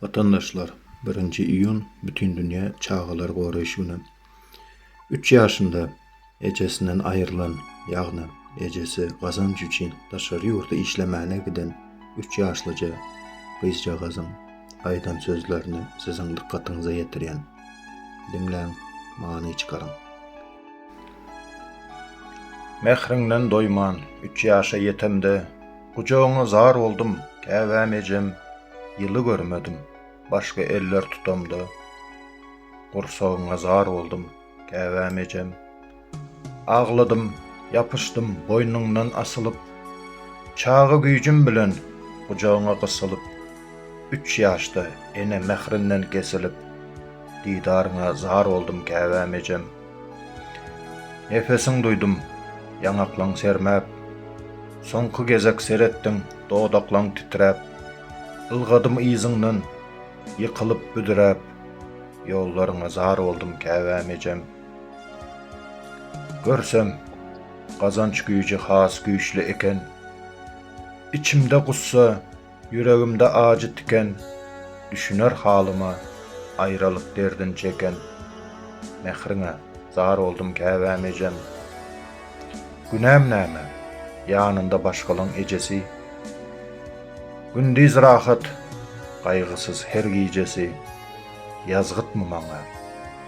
Vatandaşlar, 1 iyun bütün dünya çağalar goraýş güni. 3 ýaşynda ejesinden aýrylan, ýagny ejesi gazanç üçin daşary ýurda işlemäne giden 3 ýaşlyja gyzja gazan aýdan sözlerini siziň dikkatyňize ýetirýän. Dinläň, many çykaryň. Mehriňden doýman 3 ýaşa ýetemde, gujagyňa zar boldum, käbäm ejem, ýyly görmedim. Başga eller tutamda, gursagyňa zar boldum, käbäm ejem. Agladym, yapışdym boýnuňdan asylyp, çagy güýjüm bilen gujagyňa gysylyp, 3 ýaşda ene mehrinden kesilip, didaryňa zar boldum, käbäm ejem. Nefesiň duýdum, ýangaklaň sermäp, soňky gezek seretdiň, dodaklaň titräp, ılgadym iziňden, ýykylyp büdüräp, ýollaryňa zar boldum, käbäm ejem. Görsem, gazanç güýji has güýçli eken, içimde gussa, yüregimde acı tiken, düşüner halyma, aýralyk derdin çeken, mehriňe zar boldum, käbäm ejem. Günäm näme? Ýanynda başgalyň ejesi, gündiz rahat, gaýgysyz her gijesi, ýazgytmy maňa,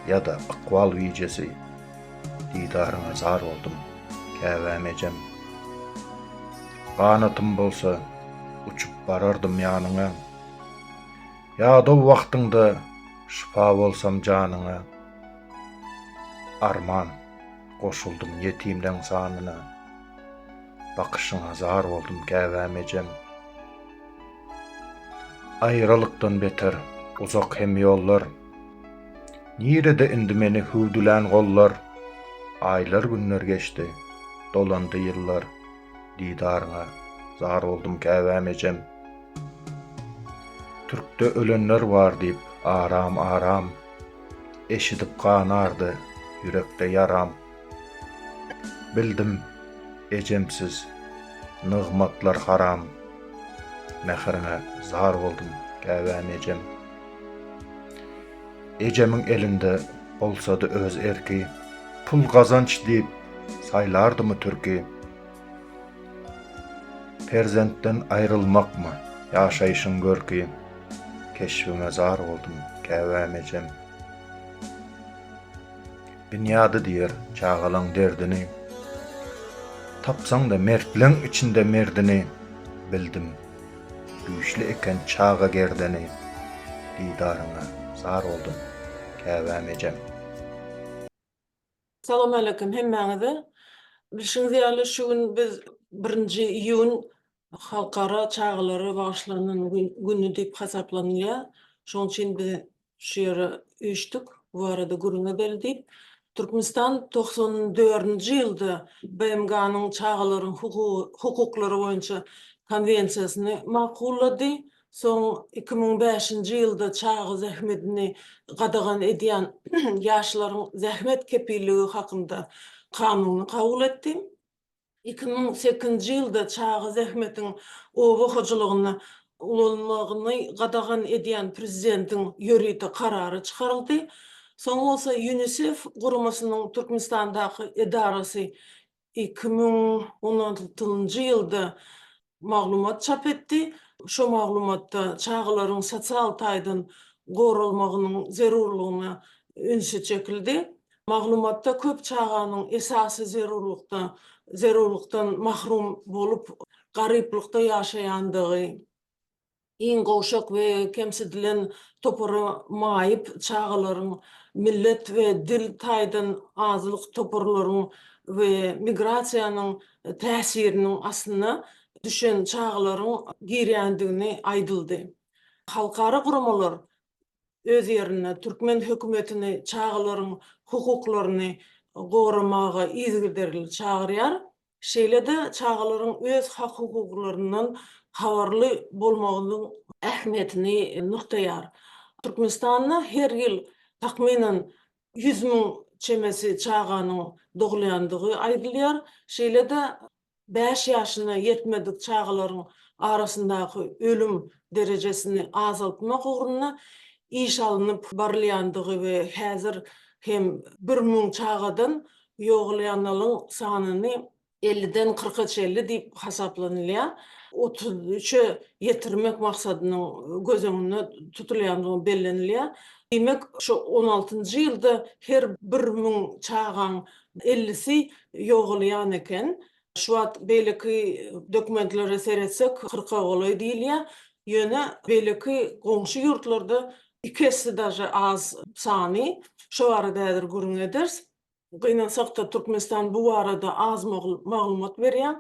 ýa-da aqwal wiýjesi, didaryňa zar boldum, käbäm ejem. Ganatym bolsa, uçup barardym ýanyňa, ýa-da o wagtyňda şifa bolsam janyňa. Arman, goşuldum ýetimden sanyna, bakyşyňa zar boldum, käbäm ejem. Aýralykdan beter, uzak hem ýollar, nirede indi meni hüwdülän gollar, aýlar günler geçdi, dolandy ýyllar, didaryňa zar boldum, käbäm ejem. Türkde ölenler bar diýip aram aram, eşidip ganardy yürekde yaram. Bildim, ejemsiz, nygmatlar haram, mehriňe zar boldum, käbäm ejem. Ejemiň elinde bolsady öz erki, pul gazanç diýip saýlardymy türki. Perzentden aýrylmakmy ýaşaýyşyň görki, keşfime zar boldum, käbäm ejem. Dünyada diýer çağalaň derdini, tapsaň da mertleň içinde merdini, bildim, güýçli eken çaga gerdeni, didaryňa zar boldum, käbäm ejem. Salam aleykum hemmäňize. Bilşiňiz ýaly şu gün biz 1 iyun halkara çağlary bagyşlanan güni diýip hasaplanýar. Şoň üçin biz şu ýere üýtdük. Bu arada guruna beldiýip Türkmenistan 94-nji ýylda BMG-nyň çağlaryň hukuklary boýunça konwensiýasyny makullady. Soň 2005-nji ýylda çagy zähmetini gadagan edýän ýaşlaryň zähmet kepilligi hakynda kanuny kabul etdi. 2008-nji ýylda çagy zähmetiň oba hojalygyna ulanmagyny gadagan edýän prezidentiň ýörüýte karary çykaryldy. Soň bolsa UNICEF guramasynyň Türkmenistandaky edarasy 2016-njy ýylda maglumat çap etdi. Şo maglumatda çağlaryň sosial taýdan goralmagynyň zerurlygyna ünsü çekildi. Maglumatda köp çağanyň esasy zerurlykdan mahrum bolup garyplykda ýaşaýandygy, iň gowşak we kemsidilen topary maýyp çağlaryň millet we dil taýdan azylyk toporlaryň we migrasiýanyň täsiriniň aslynda düşen çağlaryň girýändigini aýdyldy. Halkara guramalar öz ýerine türkmen hökümetini çağlaryň hukuklaryny goramaga izgirderli çağırýar. Şeýle-de çağlaryň öz hak hukuklarynyň habarly bolmagynyň ähmiýetini nuktaýar. Türkmenistanda her ýyl takminen 100.000 çemesi çağanyň doglandygy aýdylýar. Şeýle-de 5 ýaşyna ýetmedik çağlaryň arasındaky ölüm derejesini azaltmak ugruna iş alınıp barlayandygy we häzir hem 1000 çağadan ýoglaýanlaryň sanyny 50'den 40'a 50 diýip hasaplanylýar. 33'e yetirmek maksadynyň gözeňinde tutulýandygy bellenilýär. Demek şu 16-njy ýylda her 1000 çağan 50'si ýoglaýan eken. Şu wagt beýleki dokumentlere seretsek 40'a golaý diýilýär. Ýöne beýleki goňşy ýurtlarda ikisi daja az sany. Şu arada gurun eders. Gynansak da Türkmenistan bu arada az maglumat berýär.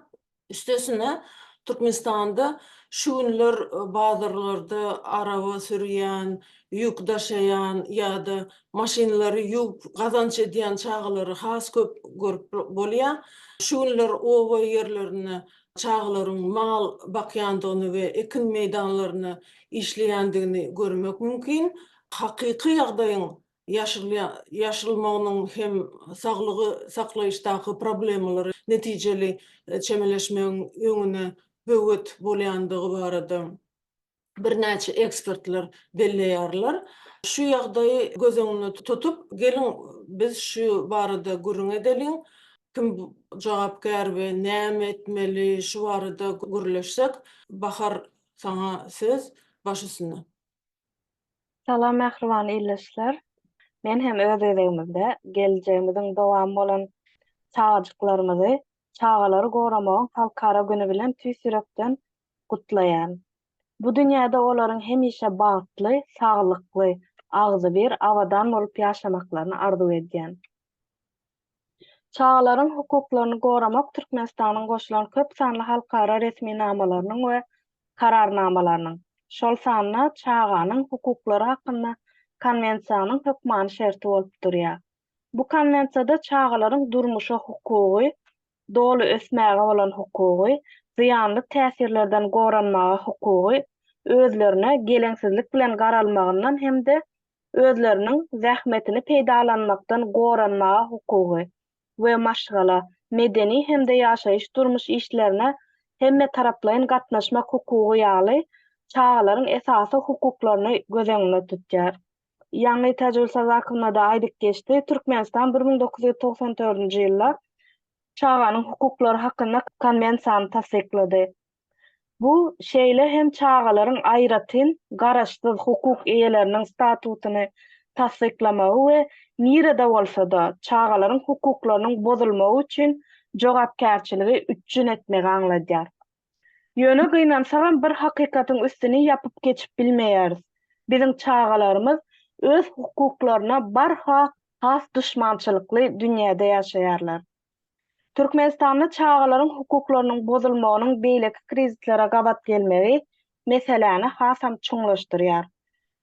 Üstesine Türkmenistanda şu günler bazarlarda araba sürýän, ýük daşaýan ýa-da maşinalary ýük gazanç edýän çağlary has köp görüp bolýar. Şu günler owa ýerlerini çağlaryň mal bakýandygyny we ekin meýdanlaryny işleýändigini görmek mümkin. Hakyky ýagdaýyň yaşılmagynyň hem saglygy saklaýyşdaky problemalary netijeli çemeleşmegiň öňüne böwet bolýandygy barada birnäçe ekspertler belleýärler. Şu ýagdaýy gözeňinde tutup, gelin biz şu barada gurrun edeliň. Kim jogapkär we näme etmeli şu barada gürleşsek, Bahar sana söz baş üstüne. Salam mähriban ilişler. Men hem öz öýegimizde geljegimiziň dowam bolan çağajyklarymyzy, çağalary goramak halkara güni bilen tüýsürekden gutlaýan. Bu dünýäde olaryň hemişe bagtly, saglykly, agzy bir awadan bolup ýaşamaklaryny arzu edýän. Çağalaryň hukuklaryny goramak Türkmenistanyň goşulan köp sanly halkara resmi namalarynyň we kararnamalarynyň, şol sanly çağanyň hukuklary hakynda konwensiýanyň hökmany şerti bolup durýar. Bu konwensiýada çağalaryň durmuşa hukugy, dolu ösmäge bolan hukugy, ziyanly täsirlerden goranmaga hukugy, özlerine geleňsizlik bilen garalmagyndan hemde özleriniň zähmetini peýdalanmakdan goranmaga hukugy we maşgala, medeni hemde ýaşaýyş durmuş işlerine hemme taraplaryň gatnaşmak hukugy ýaly çağalaryň esasy hukuklaryny gözeňinde tutýar. Ýangy täjrübesiz hakymda da aýdyp geçdi. Türkmenistan 1994-nji ýylda çağanyň hukuklary hakynda konwensiýany tasdiklady. Bu şeýle hem çağalaryň aýratyn, garaşsyz hukuk eýeleriniň statutyny tasdiklamagy we nirede bolsa-da çağalaryň hukuklarynyň bozulmagy üçin jogapkärçiligi üçin etmegi aňladýar. Ýöne gynansagan bir hakykatyň üstüni ýapyp geçip bilmeýäris. Biziň çağalarymyz öz hukuklaryna barha has düşmançylykly dünýäde ýaşaýarlar. Türkmenistanda çağalaryň hukuklarynyň bozulmagynyň beýleki krizislere gabat gelmegi meseleni hasam çuňlaşdyrýar.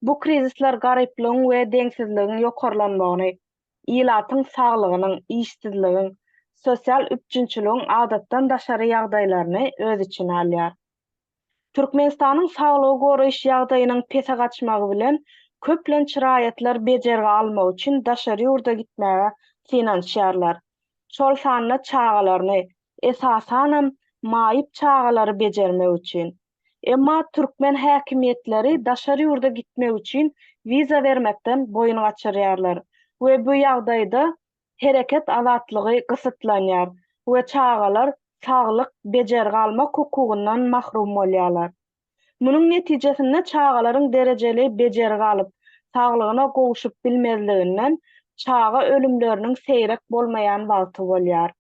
Bu krizisler garyplygyň we deňsizligiň ýokarlanmagyny, ilatyň saglygynyň, işsizligiň, sosial üçinçiligiň adatdan daşary ýagdaýlaryny öz içine alýar. Türkmenistanyň saglygy goraýyş ýagdaýynyň pese gaçmagy bilen köplen çiraýatlar bejerge almak üçin daşary ýurda gitmäge finansiýarlar. Şol sanly çağalaryny esasanam maýyp çağalary bejermek üçin. Emma türkmen häkimiýetleri daşary ýurda gitmek üçin viza bermekden boyun gaçyrýarlar we bu ýagdaýda hereket azatlygy gysytlanýar we çağalar saglyk bejerge almak hukugyndan mahrum bolýarlar. Munyň netijesinde çağalaryň derejeli bejerge alyp saglygyna gowuşup bilmezliginden çağa ölümleriniň seýrek bolmaýan wagty bolýar.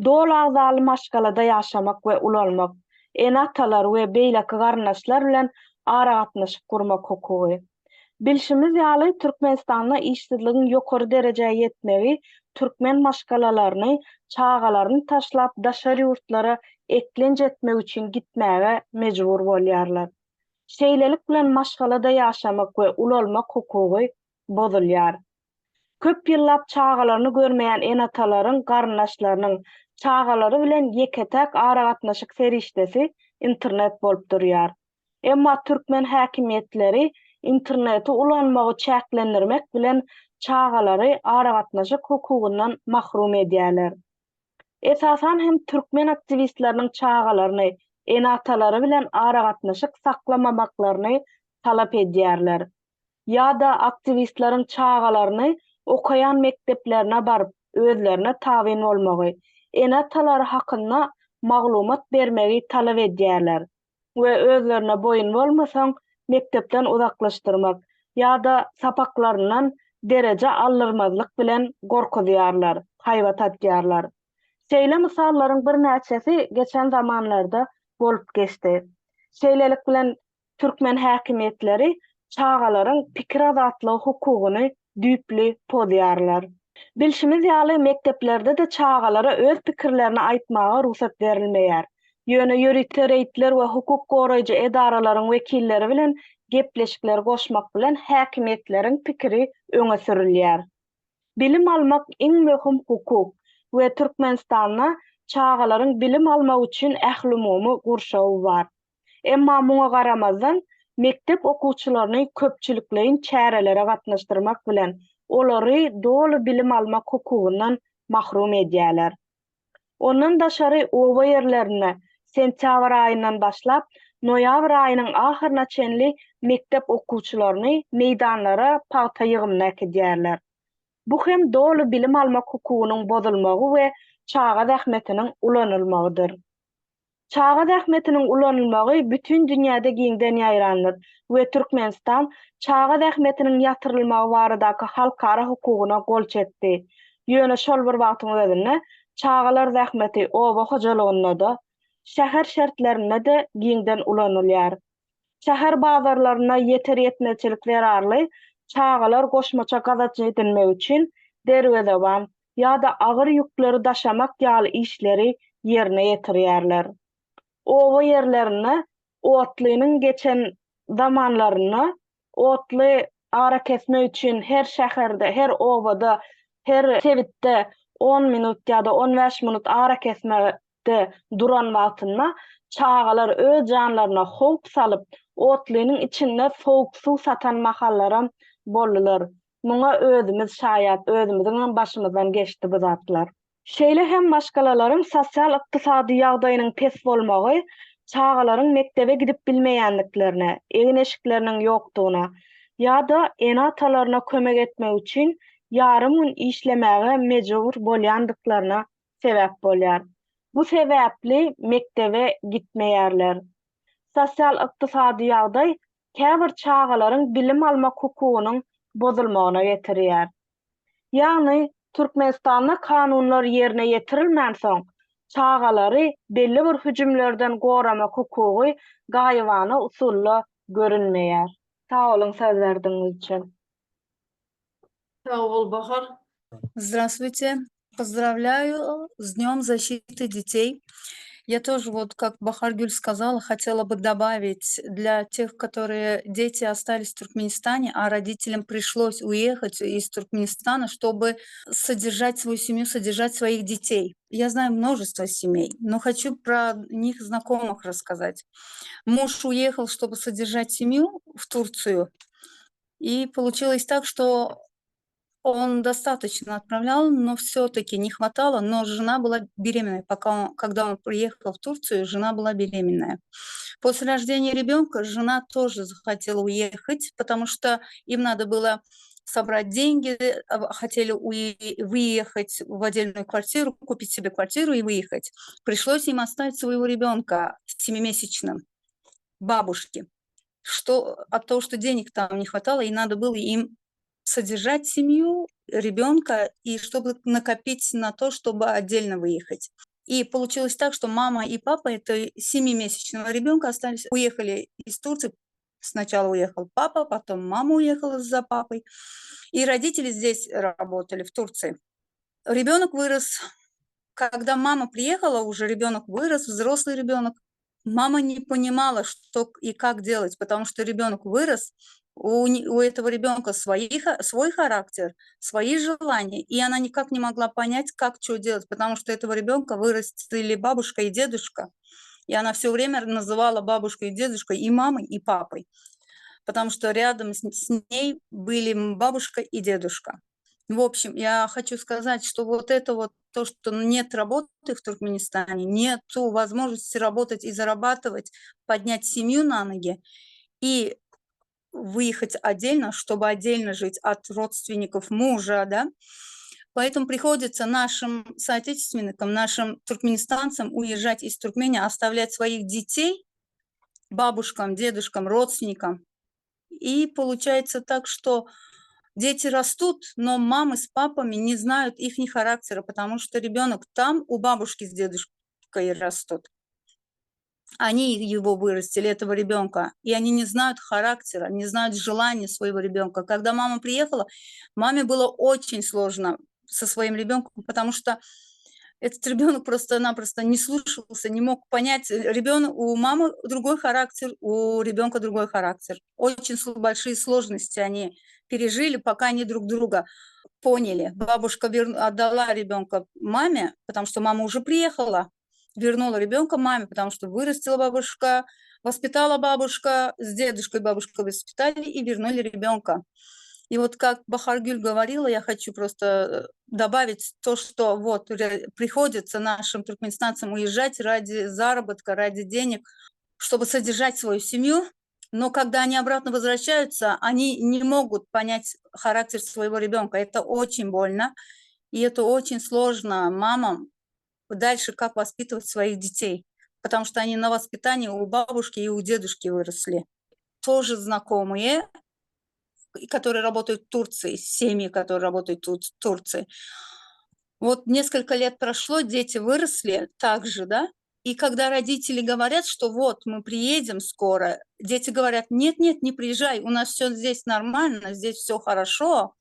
Dol agzaly maşgalada ýaşamak we ulalmak, enatalar we beýleki garnaşlar bilen ara gatnaşyp gurmak hukugy. Bilşimiz ýaly Türkmenistanda işsizligiň ýokary derejeye ýetmegi türkmen maşgalalaryny, çağalaryny taşlap daşary ýurtlara eklenç etmek üçin gitmäge mejbur bolýarlar. Şeýlelik bilen maşgalada ýaşamak we ulalmak hukugy bozulýar. Köp ýyllap çağalaryny görmeýän enatalaryň, garnaşlarynyň çağalary bilen ýeketek ara gatnaşyk serişdesi internet bolup durýar. Emma türkmen häkimiýetleri interneti ulanmagy çäklendirmek bilen çağalary ara gatnaşyk hukugyndan mahrum edýärler. Esasan hem türkmen aktivistleriniň çağalaryny enatalary bilen ara gatnaşyk saklamamaklarını talap edýärler. Ýa-da aktivistleriň çağalaryny okaýan mekteplerine baryp özlerine tabyn bolmagy, enatalary hakynda maglumat bermegi talap edýärler we özlerine boyun bolmasaň mektepden uzaklaşdyrmak ýa-da sapaklaryndan derece allyrmazlyk bilen gorkudýarlar, haýbat atýarlar. Şeýle mysallaryň bir näçesi geçen zamanlarda bolup geçdi. Şeýlelik bilen türkmen häkimetleri çağalaryň pikir azatlygy hukugyny düýpli podýarlar. Bilşimiz ýaly mekteplerde de çağalara öz pikirlerini aýtmaga ruhsat berilmeýär. Ýöne ýöritler, reýtler we hukuk goraýjy edaralaryň wekilleri bilen gepleşikler goşmak bilen häkimetleriň pikiri öňe sürilýär. Bilim almak iň möhüm hukuk we Türkmenistanda çağalaryň bilim almak üçin ähli-umumy gurşagy bar. Emma muňa garamazdan mektep okuwçylaryny köpçülikleýin çärelere gatnaşdyrmak bilen olary dolu bilim almak hukugundan mahrum edýärler. Ondan daşary oba ýerlerine sentýabr aýyndan başlap noýabr aýynyň ahyryna çenli mektep okuwçylaryny meýdanlara paýta ýygymna edýärler. Bu hem dolu bilim almak hukugynyň bozulmagy we çağa zähmetiniň ulanylmagydyr. Çağa zähmetiniň ulanylmagy bütün dünýäde giňden ýaýranlyk we Türkmenistan çağa zähmetiniň ýatyrylmagy baradaky halkara hukugyna gol çekdi. Ýöne şol bir wagtyň özünde çağalar zähmeti oba hojalygyna da şäher şertlerine de giňden ulanylýar. Şäher bazarlaryna ýeter ýetmeçilik berarly çağalar goşmaça gazat edilmek üçin derwedeban ýa-da agyr ýükleri daşamak ýaly işleri ýerine ýetirýärler. Oba ýerlerine otlynyň geçen zamanlaryna otly ara kesmek üçin her şäherde, her obada, her sewitde 10 minut ýa-da 15 minut ara kesmekde duran wagtyna çağalar öz janlaryna howp salyp otlynyň içinde sowuk suw satan mahallaram boldular. Muňa özümiz şaýat, özümiziň başymyzdan geçdi bu zatlar. Şeýle hem başgalaryň sosial ykdysady ýagdaýynyň pes bolmagy çağalaryň mektebe gidip bilmeýänliklerine, egin eşikleriniň ýokdugyna ýa-da enatalaryna kömek etmek üçin ýarym gün işlemäge mejbur bolýandyklaryna sebäp bolýar. Bu sebäpli mektebe gitmeýärler. Sosial ykdysady ýagdaý käbir çağalaryň bilim almak hukugynyň bozulmagyna getirýär. Ýagny Türkmenistanda kanunlar ýerine ýetirilmän soň çağalary belli bir hüjümlerden goramak hukugy gaýywana usulla görünmeýär. Sağ olun söz berdiňiz üçin. Sağ ol Bahar. Здравствуйте. Поздравляю с Днем защиты детей. Я тоже, вот как Бахаргюль сказала, хотела бы добавить для тех, которые дети остались в Туркменистане, а родителям пришлось уехать из Туркменистана, чтобы содержать свою семью, содержать своих детей. Я знаю множество семей, но хочу про них знакомых рассказать. Муж уехал, чтобы содержать семью в Турцию, и получилось так, что он достаточно отправлял, но все-таки не хватало, но жена была беременная. Когда он приехал в Турцию, жена была беременная. После рождения ребенка жена тоже захотела уехать, потому что им надо было собрать деньги, хотели выехать в отдельную квартиру, купить себе квартиру и выехать. Пришлось им оставить своего ребенка 7-месячным бабушке. От того, что денег там не хватало, и надо было им содержать семью, ребенка, и чтобы накопить на то, чтобы отдельно выехать. И получилось так, что мама и папа этого 7-месячного ребенка уехали из Турции. Сначала уехал папа, потом мама уехала за папой. И родители здесь работали, в Турции. Ребенок вырос. Когда мама приехала, уже ребенок вырос, взрослый ребенок. Мама не понимала, что и как делать, потому что ребенок вырос, у этого ребенка свой характер, свои желания, и она никак не могла понять, как что делать, потому что этого ребенка вырастили бабушка и дедушка, и она все время называла бабушкой и дедушкой и мамой, и папой, потому что рядом с ней были бабушка и дедушка. В общем, я хочу сказать, что вот это вот то, что нет работы в Туркменистане, нету возможности работать и зарабатывать, поднять семью на ноги и выехать отдельно, чтобы отдельно жить от родственников мужа, да. Поэтому приходится нашим соотечественникам, нашим туркменистанцам уезжать из Туркмении, оставлять своих детей бабушкам, дедушкам, родственникам. И получается так, что дети растут, но мамы с папами не знают их характера, потому что ребенок там у бабушки с дедушкой растут. Они его вырастили, этого ребенка, и они не знают характера, не знают желания своего ребенка. Когда мама приехала, маме было очень сложно со своим ребенком, потому что этот ребенок просто-напросто не слушался, не мог понять. Ребенок, у мамы другой характер, у ребенка другой характер. Очень большие сложности они пережили, пока они друг друга поняли. Бабушка отдала ребенка маме, потому что мама уже приехала, вернула ребенка маме, потому что вырастила бабушка, воспитала бабушка, с дедушкой бабушка воспитали и вернули ребенка. И вот как Бахаргюль говорила, я хочу просто добавить то, что вот приходится нашим туркменистанцам уезжать ради заработка, ради денег, чтобы содержать свою семью. Но когда они обратно возвращаются, они не могут понять характер своего ребенка. Это очень больно, и это очень сложно мамам дальше, как воспитывать своих детей, потому что они на воспитании у бабушки и у дедушки выросли. Тоже знакомые, которые работают в Турции, семьи, которые работают тут в Турции. Вот несколько лет прошло, дети выросли также, да, и когда родители говорят, что вот мы приедем скоро, дети говорят, нет-нет, не приезжай, у нас все здесь нормально, здесь все хорошо.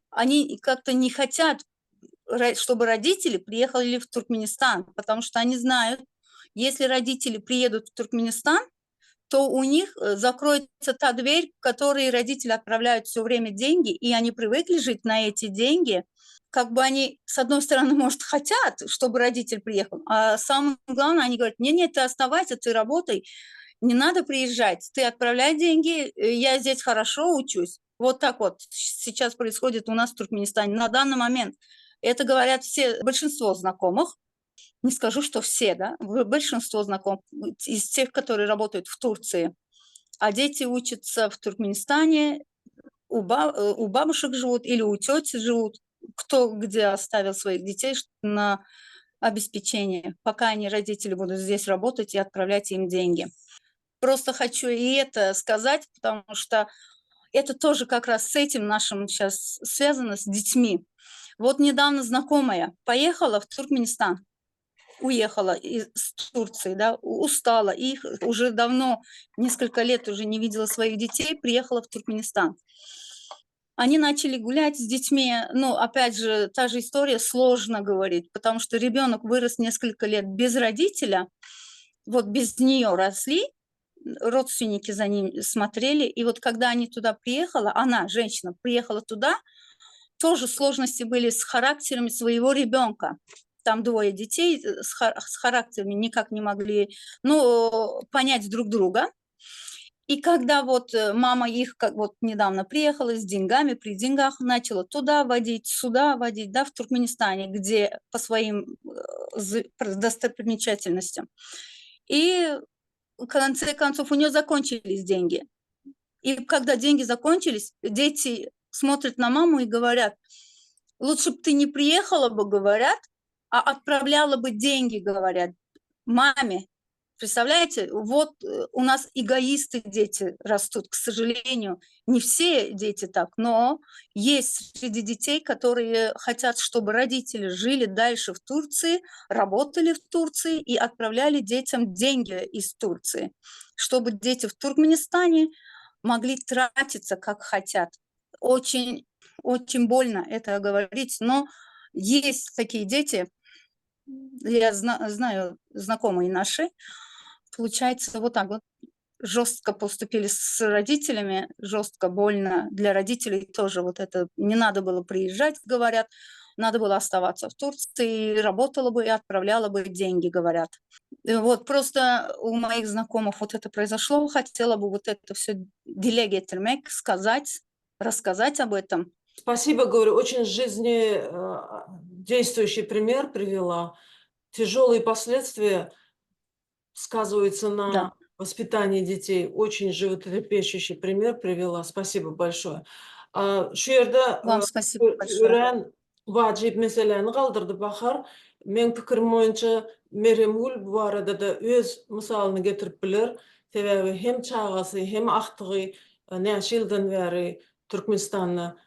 Они как-то не хотят, чтобы родители приехали в Туркменистан, потому что они знают, если родители приедут в Туркменистан, то у них закроется та дверь, в которой родители отправляют все время деньги, и они привыкли жить на эти деньги. Как бы они, с одной стороны, может, хотят, чтобы родитель приехал, а самое главное, они говорят, нет, ты оставайся, ты работай, не надо приезжать, ты отправляй деньги, я здесь хорошо учусь. Вот так вот сейчас происходит у нас в Туркменистане на данный момент. Это говорят все, большинство знакомых, не скажу, что все, да, большинство знакомых из тех, которые работают в Турции, а дети учатся в Туркменистане, у бабушек живут или у тети живут, кто где оставил своих детей на обеспечение, пока они, родители, будут здесь работать и отправлять им деньги. Просто хочу и это сказать, потому что это тоже как раз с этим нашим сейчас связано, с детьми. Вот недавно знакомая поехала в Туркменистан, уехала из Турции, да, устала, их уже давно, несколько лет уже не видела своих детей, приехала в Туркменистан. Они начали гулять с детьми, но опять же, та же история, сложно говорить, потому что ребенок вырос несколько лет без родителя, вот без нее росли, родственники за ним смотрели, и вот когда они туда приехала, она, женщина, приехала туда, тоже сложности были с характерами своего ребенка. Там двое детей с характерами никак не могли, понять друг друга. И когда вот мама их, как вот недавно приехала с деньгами, при деньгах начала туда водить, сюда водить, да, в Туркменистане, где по своим достопримечательностям. И в конце концов у нее закончились деньги. И когда деньги закончились, дети смотрят на маму и говорят, лучше бы ты не приехала бы, говорят, а отправляла бы деньги, говорят, маме. Представляете, вот у нас эгоисты дети растут, к сожалению. Не все дети так, но есть среди детей, которые хотят, чтобы родители жили дальше в Турции, работали в Турции и отправляли детям деньги из Турции, чтобы дети в Туркменистане могли тратиться, как хотят. Очень, очень больно это говорить, но есть такие дети, я знаю, знакомые наши, получается, вот так вот жестко поступили с родителями, жестко, больно для родителей тоже вот это. Не надо было приезжать, говорят, надо было оставаться в Турции, работала бы и отправляла бы деньги, говорят. И вот просто у моих знакомых вот это произошло, хотела бы вот это все делегетельмек сказать, рассказать об этом. Спасибо, говорю, очень жизнедействующий пример привела. Тяжелые последствия сказываются на Да, воспитании детей. Очень животрепещущий пример привела. Спасибо большое. Şu yerde вам спасибо большое. ören vacip meseleni kaldırdı Bahar. Men pikirim boyunça Meryem Gül bu arada da öz misalyny getirip biler. Sebäbi hem çagasy hem aktygy näçe ýyldan bäri Türkmenistanda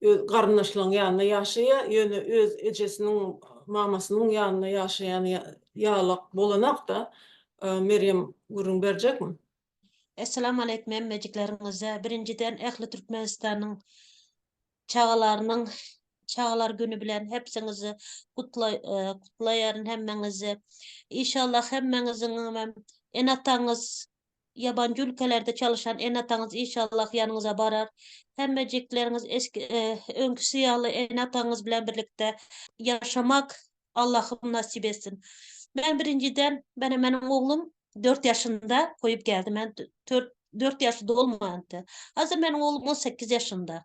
garyndaşlaryň ýanyna ýaşaýar, ýöne öz ejesiniň, mamasynyň ýanyna ýaşaýan ýalyk bolanak da Meryem gurrun berjekmi? Esselamu aleyküm emmeciklerinize. Birinciden ehli Türkmenistan'ın çağalar günü bilen hepsinizi kutlayarın hemmenizi. İnşallah hemmenizin enatanız, yabancı ülkelerde çalışan enatanız inşallah yanınıza barar. Hemmecikleriniz eski önkü siyahlı enatanız bilen birlikte yaşamak Allah'ım nasip etsin. Ben birinciden benim oğlum 4 yaşında koyup geldim. Ben 4 yaşında olmayandı. Hazır benim oğlum 18 yaşında.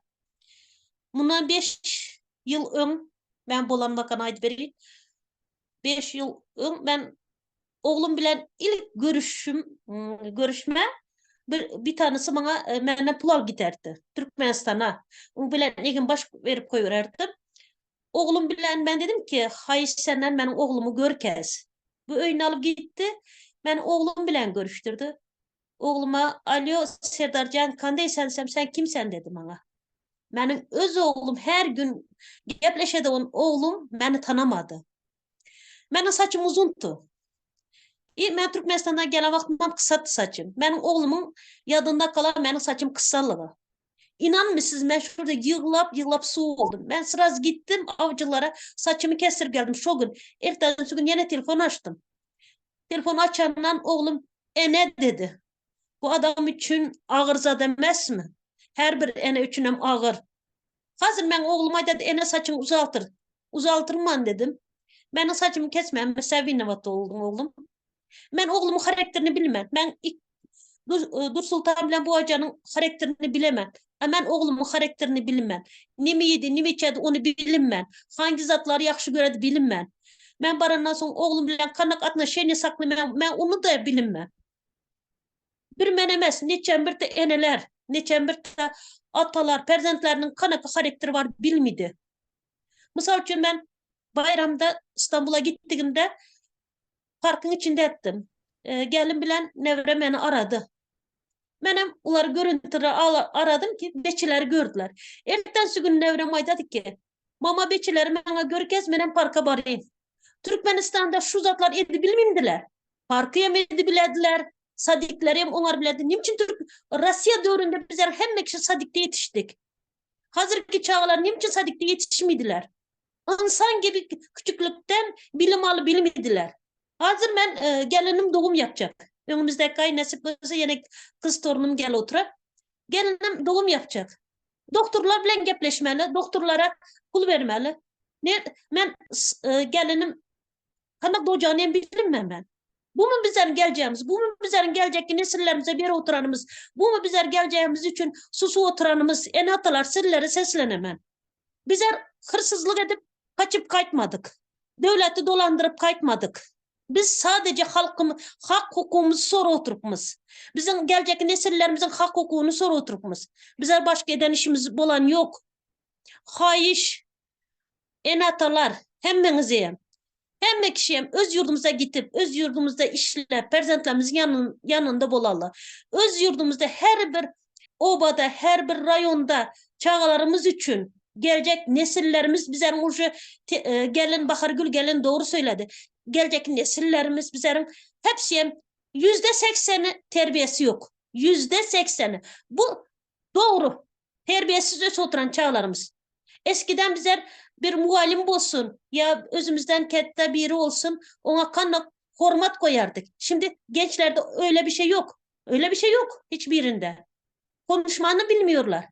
Bundan 5 yıl ön ben bolanmakan aydı beriyim. 5 yıl ön ben oğlum bilen ilk görüşme bir tanesi bana menden pul al giderdi. Türkmenistan'a. O bilen egin baş verip koyurardım. Oğlum bilen ben dedim ki hayır senden benim oğlumu görkez. Bu öğünü alıp gitti. Ben oğlum bilen görüştürdü. Oğluma alo Serdarcan kandaysan sen kimsen dedi bana. Benim öz oğlum her gün gepleşedi oğlum beni tanımadı. Benim saçım uzuntu. Ben Türkmenistan'dan gelen vaktimden kısattı saçım. Benim oğlumun yadında kalan benim saçım kısalığı. İnanır mısınız ben şurada yığılap su oldum. Ben sıraz gittim avcılara saçımı kestirip geldim şu gün. Ertesi gün yine telefon açtım. Telefonu açandan oğlum ne dedi. Bu adam için ağır demez mi? Her bir ene için hem ağır. Hazır ben oğluma dedi ene saçını uzaltır. Uzaltırman dedim. Ben saçımı kesmem. Mesela Vinnevat'ta oldum oğlum. Ben oğlumun karakterini bilmem. Ben Dur Sultan bilen bu hocanın karakterini bilemem. Ben oğlumun karakterini bilmem. Nimi yedi, nimi içedi onu bilinmem. Hangi zatları yakşı göredi bilinmem. Ben barandan sonra oğlum bilen kanak atına şeyini saklamam. Ben onu da bilinmem. Bir menemez, neçen bir de eneler, neçen bir de atalar, perzentlerinin kanaka karakteri var bilmedi. Misal için ben bayramda İstanbul'a gittiğimde parkın içinde ettim. Gelin bilen Nevre beni aradı. Benim onları görüntüleri aradım ki beçileri gördüler. Ertesi gün Nevrem ay dedi ki mama beçileri bana görkez benim parka barayım. Türkmenistan'da şu zatlar edi bilmimdiler. Parkı yem edi bilediler. Sadikleri hem onlar biledi. Niçin Rusya dövründe bizler hem kişi sadikte yetiştik. Hazırki çağlar niçin sadikte yetişmediler. İnsan gibi küçüklükten bilim alı bilmediler. Hazır ben gelinim doğum yapacak. Önümüzdeki ay nasip olursa yine kız torunum gel oturup. Gelinim doğum yapacak. Doktorlar bilen gepleşmeli. Doktorlara pul vermeli. Ben gelinim kanak doğacağını bilmem ben. Bu mu bizlerin geleceğimiz? Bu mu bizlerin gelecek nesillerimize bir yere oturanımız? Bu mu bizler geleceğimiz için susu oturanımız? Enatalar sırları seslenemem. Bizler hırsızlık edip kaçıp kaytmadık. Devleti dolandırıp kaytmadık. Biz sadece hak hukukumuzu soru oturupmuz. Bizim gelecek nesillerimizin hak hukukunu soru oturupmuz. Bizler başka eden işimiz olan yok. Hayiş, enatalar, hemmenize hem kişiyem öz yurdumuza gidip, öz yurdumuzda işle, perzentlerimizin yanında bolalı. Öz yurdumuzda her bir obada, her bir rayonda çağalarımız için gelecek nesillerimiz bizlerin ucu gelin Bahargül gelin doğru söyledi. Gelecek nesillerimiz bizlerin hepsi %80'i terbiyesi yok. %80'i. Bu doğru. Terbiyesiz öz oturan çağlarımız. Eskiden bizler bir muallim olsun ya özümüzden kette biri olsun ona kanla hormat koyardık. Şimdi gençlerde öyle bir şey yok. Öyle bir şey yok hiçbirinde. Konuşmanı bilmiyorlar.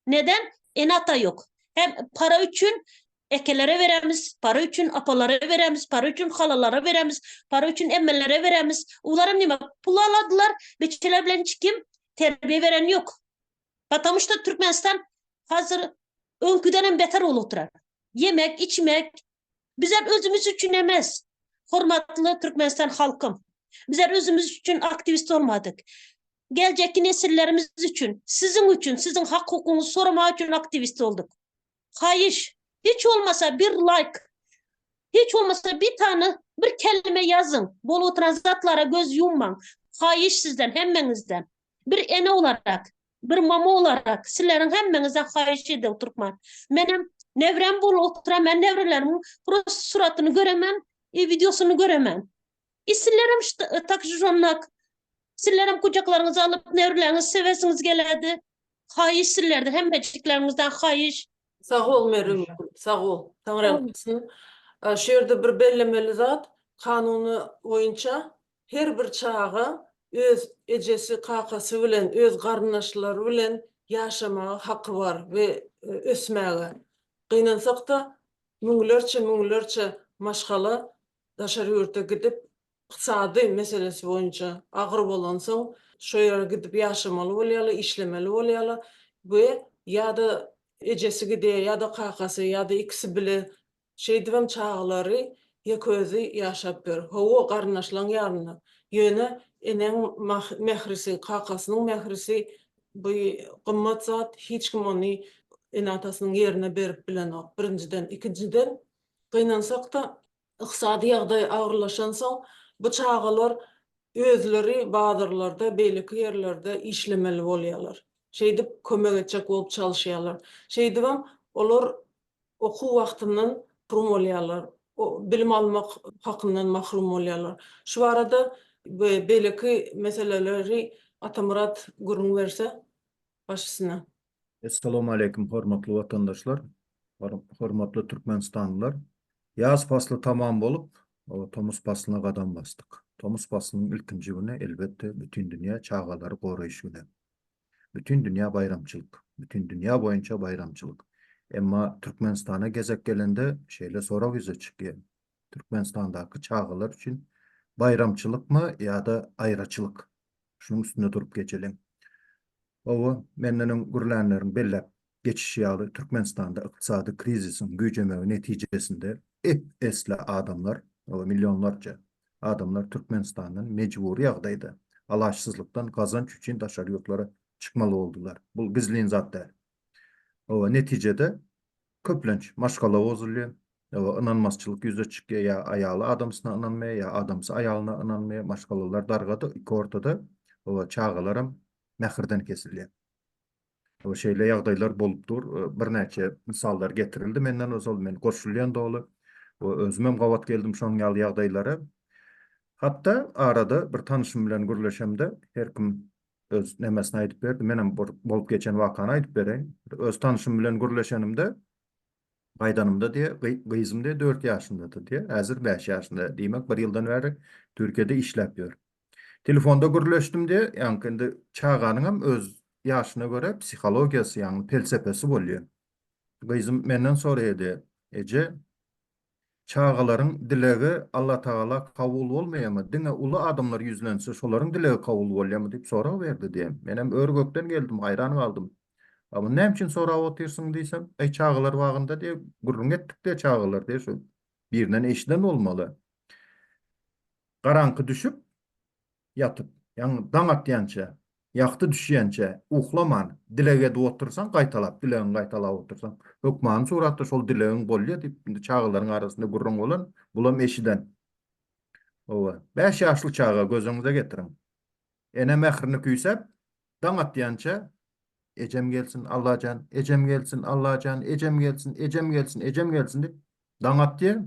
Neden? Enata yok. Hem para için ekelere veremiz, para için apalara veremiz, para için halalara veremiz, para için emmellere veremiz. Onların nime pul aladılar. Beçeler bilen kim? Terbiye veren yok. Batamışta Türkmenistan hazır önküden beter olup Yemek, içmek, bizler özümüz için emez. Hormatlı Türkmenistan halkım. Bizler özümüz için aktivist olmadık. Gelecek nesillerimiz için, sizin hak hukukunuzu sorma için aktivist olduk. Hayır, hiç olmasa bir like, hiç olmasa bir tane, bir kelime yazın. Bol oturan zatlara göz yumman. Hayır sizden, hemmenizden. Bir ene olarak, bir mama olarak, sizlerin hemmenizden hayır edin Türkmen. Benim nevrem bol oturan, ben nevrelerimin suratını göremem, videosunu göremem. İsillerim takıcıronlak, sillerim kucaklarınızı alıp nevrelerinizi sevesiniz geledi. Hayır sillerdir, hem beciklerimizden hayır. Sağ ol Meryem, sağ ol. Tanrı kılsın. Şu yerde bir bellemeli zat, kanunu boyunca her bir çağı öz ecesi, kakası bilen, öz garnaşları bilen yaşamağa hakkı var ve ösmeğe. Kıynansak da münglerçe maşgala daşarı yurtta gidip iqtisadi meselesi boyunca ağır bolan soň şu ýere gidip ýaşamaly bolýarlar, işlemeli bolýarlar ve ýa-da ejesi gide, ýa-da kakasy, ýa-da ikisi bile şey diýem çağlary ýeközi ýaşap ber. Howa garnaşlaryň ýaryna. Ýöne enen mehrisi, kakasynyň mehrisi bu gymmat zat hiç kim ony enatasynyň ýerine berip bilenok. Birinciden, ikinciden gynansak da iqtisadi ýagdaý agyrlaşan soň bu çağalar özleri bazarlarda, beýleki ýerlerde işlemeli bolýarlar. Şeýdip kömek etjek bolup çalışýarlar. Şeýdibem olar oku wagtyndan mahrum bolýarlar. O bilim almak hakyndan mahrum bolýarlar. Şu arada beýleki meseleleri Atamurat gurrun berse başysyna. Assalamu alaikum hormatly vatandaşlar, hormatly Türkmenistanlılar. Yaz faslı tamam bolup, o Tomus faslına qadam bastık. Tomus faslının ilkinci günü elbette bütün dünya çağaları goraýyş günü. Bütün dünya bayramçılık. Bütün dünya boyunca bayramçılık. Emma Türkmenistan'a gezek gelende şeyle sorak yüze çıkıyor. Türkmenistan'daki çağalar için bayramçılık mı ya da ayraçılık? Şunun üstünde durup geçelim. O menden gürlenlerin bellep geçiş ýaly Türkmenistan'da ykdysady krizisin güýjemeği netijesinde esle adamlar, o milyonlarca adamlar Türkmenistan'dan mecburi ýagdaýda alaşsızlıktan kazanç üçin daşary ýurtlara çıkmalı oldular. Bu gizliň zat däl. O netijede köplenç maşgala bozulýar. O inanmasçılık yüze çıkıyor, ya ayalı adamsına inanmaya ya adamsı ayalına inanmaya, maşgalalar dargada iki ortada o çağalarım mehirden kesilýär. O şeýle ýagdaýlar bolupdur. Bir näçe misallar getirildi. Menden özal men goşulýan dolu. O özümem gawat geldim şoň ýaly ýagdaýlara. Hatda arada bir tanışym bilen gürleşemde her kim öz nemesini aýdyp berdi. Menem bolup geçen wakany aýdyp bereň. Öz tanışym bilen gürleşenimde Baydanımda diye, gyzym diye 4 ýaşyndadyr diye, häzir 5 ýaşynda. Diýmek, bir ýyldan bäri Türkiýede işläpýär. Telefonda gürleşdim diye, ýa-ni çağanyň öz ýaşyna göre psihologiýasy, ýa-ni felsepesi bolýar. Gyzym menden soraýdy, eje çağalaryň dilegi Allah Taala kabul bolmaýarmy? Diňe uly adamlar ýüzlense, şolaryň dilegi kabul bolýarmy diýip sorak berdi diýem. Menem örgökden geldim, hayran kaldım. Ama ne için sonra otursun diysem, çağılar wagynda diye gurrun etdik de çağılar diye şu birden eşiden olmalı. Garankı düşüp yatıp, yani daňat ýança, ýakty düşýänçe uhlaman, dilege de otursan gaýtalap, dilegin gaýtalap otursan, hökmanyň suratda şol dilegin bolýar diýip çağılaryň arasynda gurrun bolan, bulam eşiden. Owa, 5 ýaşly çağa gözüňize getirin. Ene mehrini küýsep, daňat ýança Ecem gelsin Allahcan, ecem gelsin Allahcan, ecem gelsin, ecem gelsin, ecem gelsin deyip daňat diye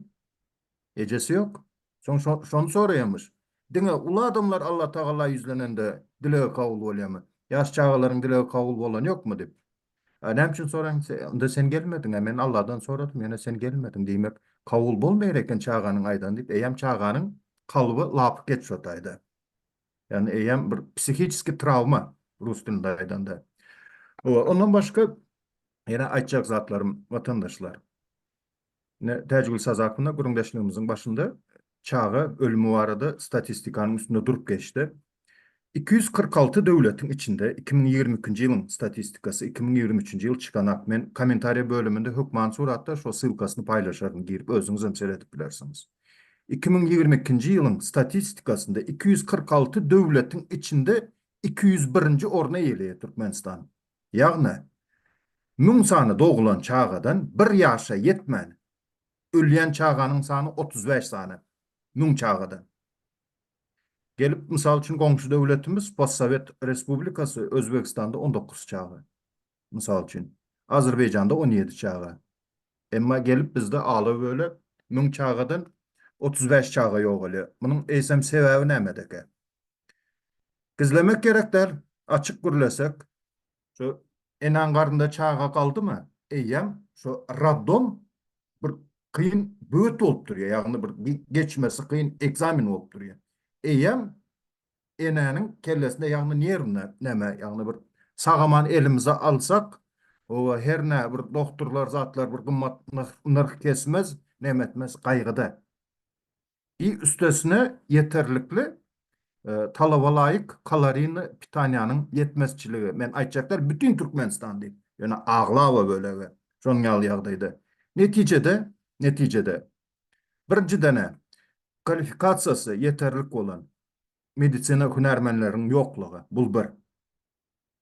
ecesi yok. Şonu soraýarmyş. Diňe ulu adamlar Allah Taala ýüzlenende dilegi kabul bolýarmy? Ýaş çağalaryň dilegi kabul bolan ýokmy dip. Näme üçin soraňsa, onda sen gelmedin, men Allahdan soradym, ýene sen gelmedin diýmek kabul bolmaýar eken çağanyň aýdan deyip, eýem çağanyň kalby lapyp geçýärdi. Yani eýem bir psihikiski travma rus dilinde aýdanda. Ondan başka yine aýtjak zatlarım vatandaşlar. Täjgül saz hakkında gurundaşlığımızın başında çağı ölümü barada statistikanyň üstünde durup geçti. 246 döwletin içinde 2022 ýylyň statistikasy 2023 ýyl çykanak. Men kommentariýa bölümünde hökman suratda şo sylkasyny paýlaşarym, girip özüňiz hem seredip bilersiňiz. 2022 ýylyň statistikasynda 246 döwletin içinde 201-nji orna eýleýär Türkmenistan. Ýagny müň sany doğulan çağadan 1 ýaşa ýetmän ölýän çağanyň sany 35 sany müň çağadan. Gelip misal üçün komşu döwletimiz Postsovet Respublikasy Özbekistanda 19 çağı. Misal üçün Azerbaycanda 17 çağı. Emma gelip bizde aly böyle müň çağadan 35 çağı ýok. Munyň eýsem sebäbi näme? Gizlemek gerekler, açık gürlesek, şu enan garında çağa kaldymy? Eýem, şu raddom bir kıyın böt bolup durýar, ýagny bir geçmesi kıyın egzamin bolup durýar. Eýem enäniň kellesinde ýagny nerwine näme, ýagny bir sagaman elimize alsak, o her nä bir doktorlar zatlar bir gymmat nırh kesmez, näme etmez gaýgyda. Üstesine yeterlikli talaba laýyk kalorini pitaniýanyň yetmezçiligi. Men aýtjaklar bütün Türkmenistan diýip. Ýöne aglaba bölegi. Şonuň ýaly ýagdaýda. Netijede birinji dene kvalifikatsiýasy yeterlik bolan medisina hünärmenläriniň ýoklugy. Bul bir.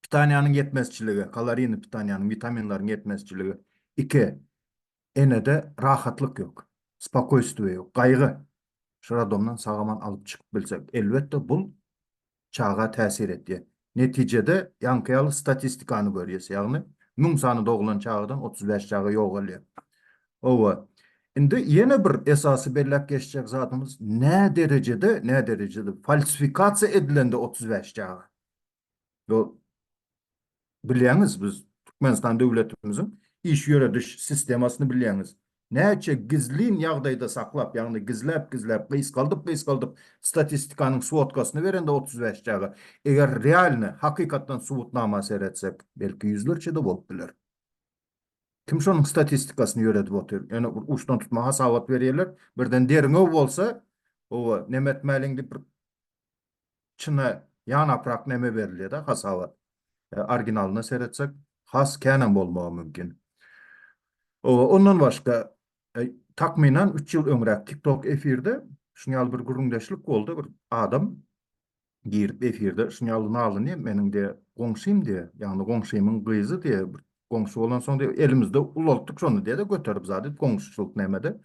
Pitaniýanyň yetmezçiligi, kalorini pitaniýanyň, vitaminlaryň yetmezçiligi. 2. Enede rahatlyk ýok. Spokoýstwo ýok, gaýgy. Şuradomdan sagaman alıp çıkıp bilsek, elbette bul çağa täsir etdi. Neticede ýankyýaly statistikany görýäs, ýagny müň sany doğulan çağdan 35 çağı ýok bolýar. Owa. Indi ýene bir esasy belläp geçjek zatymız ne derecede falsifikasiýa edilende 35 çağı. Ýol bilýäňiz biz Türkmenistan döwletimiziň iş ýörediş sistemasyny bilýäňiz. Näçe gizlin ýagdaýda saklap, ýagny gizläp, gysgaldyp statistikanyň swotkasyny berende 35 çağı. Eger realny, hakykatdan subutnama seretsek, belki yüzlerçe de bolup biler. Kim şonuň statistikasyny ýöredip otur? Ýöne uçdan tutma hasabat berýärler. Birden deriňe bolsa, o näme etmäliňdi bir çyna ýanaprak näme berilýär da hasabat. Originalyna seretsek, has känem bolmagy mümkin. Ondan başka takminan 3 ýyl öňrek TikTok efirde şuňal bir gürüňdeşlik boldy. Bir adam girip efirde şuňal nalyny meniň de goňşym diýe, ýagny goňşymyň gyzy diýe, bir goňşy bolan soň elimizde ulaltdyk şonu diýe de göterip zady goňşyçylyk nämede.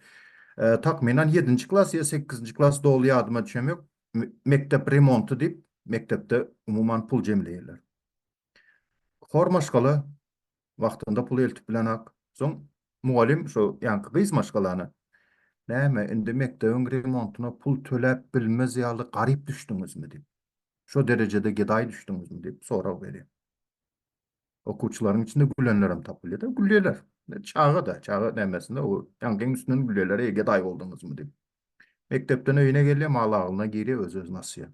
Takminan 7-nji klass ýa 8-nji klass dogly ýadyma düşem ýok. Mektep remonty diýip mektepde umuman pul jemleýärler. Hormaşgaly wagtynda pul eltip bilenak. Soň muallim şu ýanky gyz maşgalany näme indi mekdebiň remontyna pul töläp bilmez ýaly garyp düşdüňizmi diýip. Şo derejede gedaý düşdüňizmi diýip sorag berýär. Okuwçylaryň içinde gülenler hem tapylýar da gülýärler. Çağı nämesinde o ýangyň üstünden gülýärler, gedaý boldyňyzmy diýip. Mektepden öýüne gelýär, malagyna giri öz nasýa.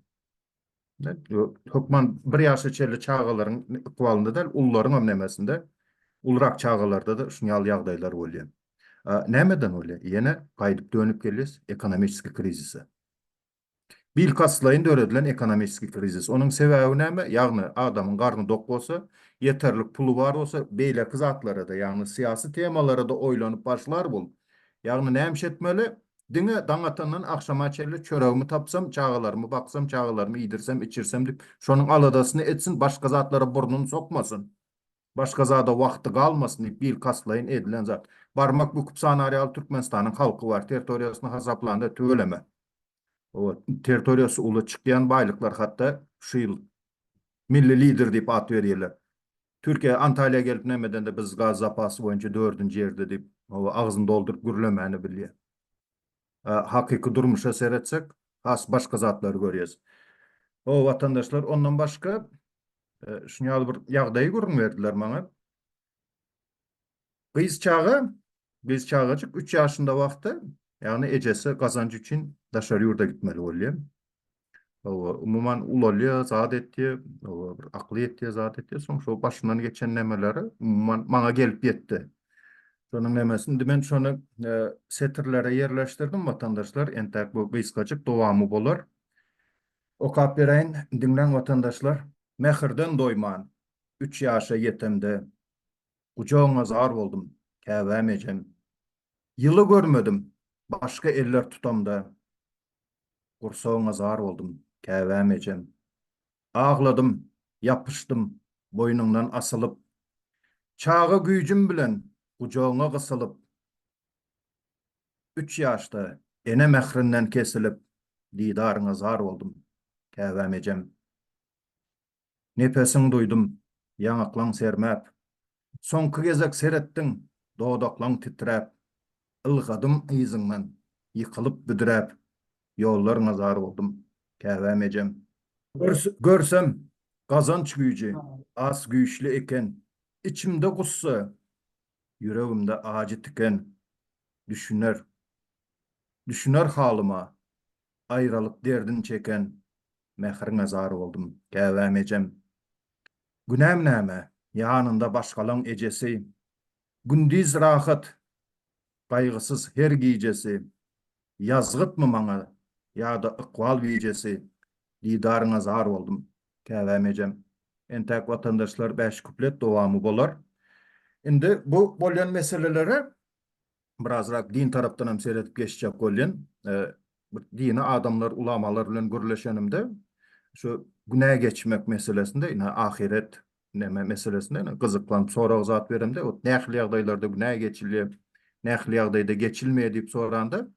Hökman 1 ýaşa çelli çağalaryň ikwalynda da ullaryň hem nämesinde ulrak çağalarda da şuňal ýagdaýlar bolýar. Nämeden bolýar? Ýene gaýdyp dönüp gelýäs ekonomik krizisi. Bil kaslaýynda öredilen ekonomik krizis. Onuň sebäbi näme? Ýagny adamyň garny dok bolsa, yeterlik pulu bar bolsa, beýle kızatlara da, ýagny syýasy temalara da oýlanyp başlar bol. Ýagny näme etmeli? Diňe daňatandan akşama çelli çöregimi tapsam, çağalarymı baksam, çağalarymı ýedirsem, içirsem diýip, şonuň aladasyny etsin, başga zatlara burnuny sokmasyn. Başka zada wagty galmasyn diýip bil kaslaýyn edilen zat. Barmak büküp sanaryal Türkmenistanyň halky var, territoriýasyny hasaplanda tööleme. O territoriýasy uly çykýan baýlyklar hatda şu ýyl milli lider diýip at berýärler. Türkiýe Antalya gelip nämeden de biz gaz zapasy boýunça 4-nji ýerde diýip agzyny doldurup gürlemeni bilýär. Hakyky durmuşa seretsek, has başka zatlar görýäs. O watandaşlar ondan başka şuňal bir ýagdaý görüň berdiler maňa. Gyz çağaçyk 3 ýaşynda wagtda, ýagny ejesi gazanjy üçin daşary ýurda gitmeli bolýar. Umuman ulalýar, zat etdi, bir akly etdi, zat etdi. Soň şo başyndan geçen nämeleri umuman maňa gelip ýetdi. Şonuň nämesini men şonu setirlere ýerleşdirdim watandaşlar, entek bu gyzgaçyk dowamy bolar. Okap bereyin dinlen vatandaşlar, mehirden doyman, 3 yaşa yetemde, kucağına zar oldum, käbämejem. Yılı görmedim, başka eller tutamda, kursağına zar oldum, käbämejem. Ağladım, yapıştım, boynundan asılıp, çağı güýjüm bilen, kucağına kısılıp, 3 yaşta, ene mehrinden kesilip, didarına zar oldum, käbämejem. Nefesini duydum, yanaklan sermäp. Soňky gezek seretdiň, dodaklan titräp. Ilgadym yzyňdan, ýykylyp büdräp. Ýollaryňa zar boldum, käbämejem. Görsem, gazanç güýji, as güýçli eken. İçimde gussa, yüregimde acı tiken. Düşüner halyma, aýralyk derdin çeken. Mehriňe zar boldum, käbämejem. Günäm näme? Ýanynda başgalan ejesi. Gündüz rahat, gaýgysız her gijesi. Yazgytmy maňa, ýa-da ıkwal bijesi. Didaryňa zar boldum, käbämejem. Entäk vatandaşlar 5 kuplet dowamy bolar. Indi bu bolýan meseleleri birazrak din tarapdan hem seretip geçjek bolýan. Dini adamlar, ulamalar bilen gürleşenimde şu günä geçmek meselesinde, ina ahiret neme meselesinde gyzyklanyp soragy zat beremde, o nähli ýagdaýlarda günä geçilýär, nähli ýagdaýda geçilmeýär diýip soranda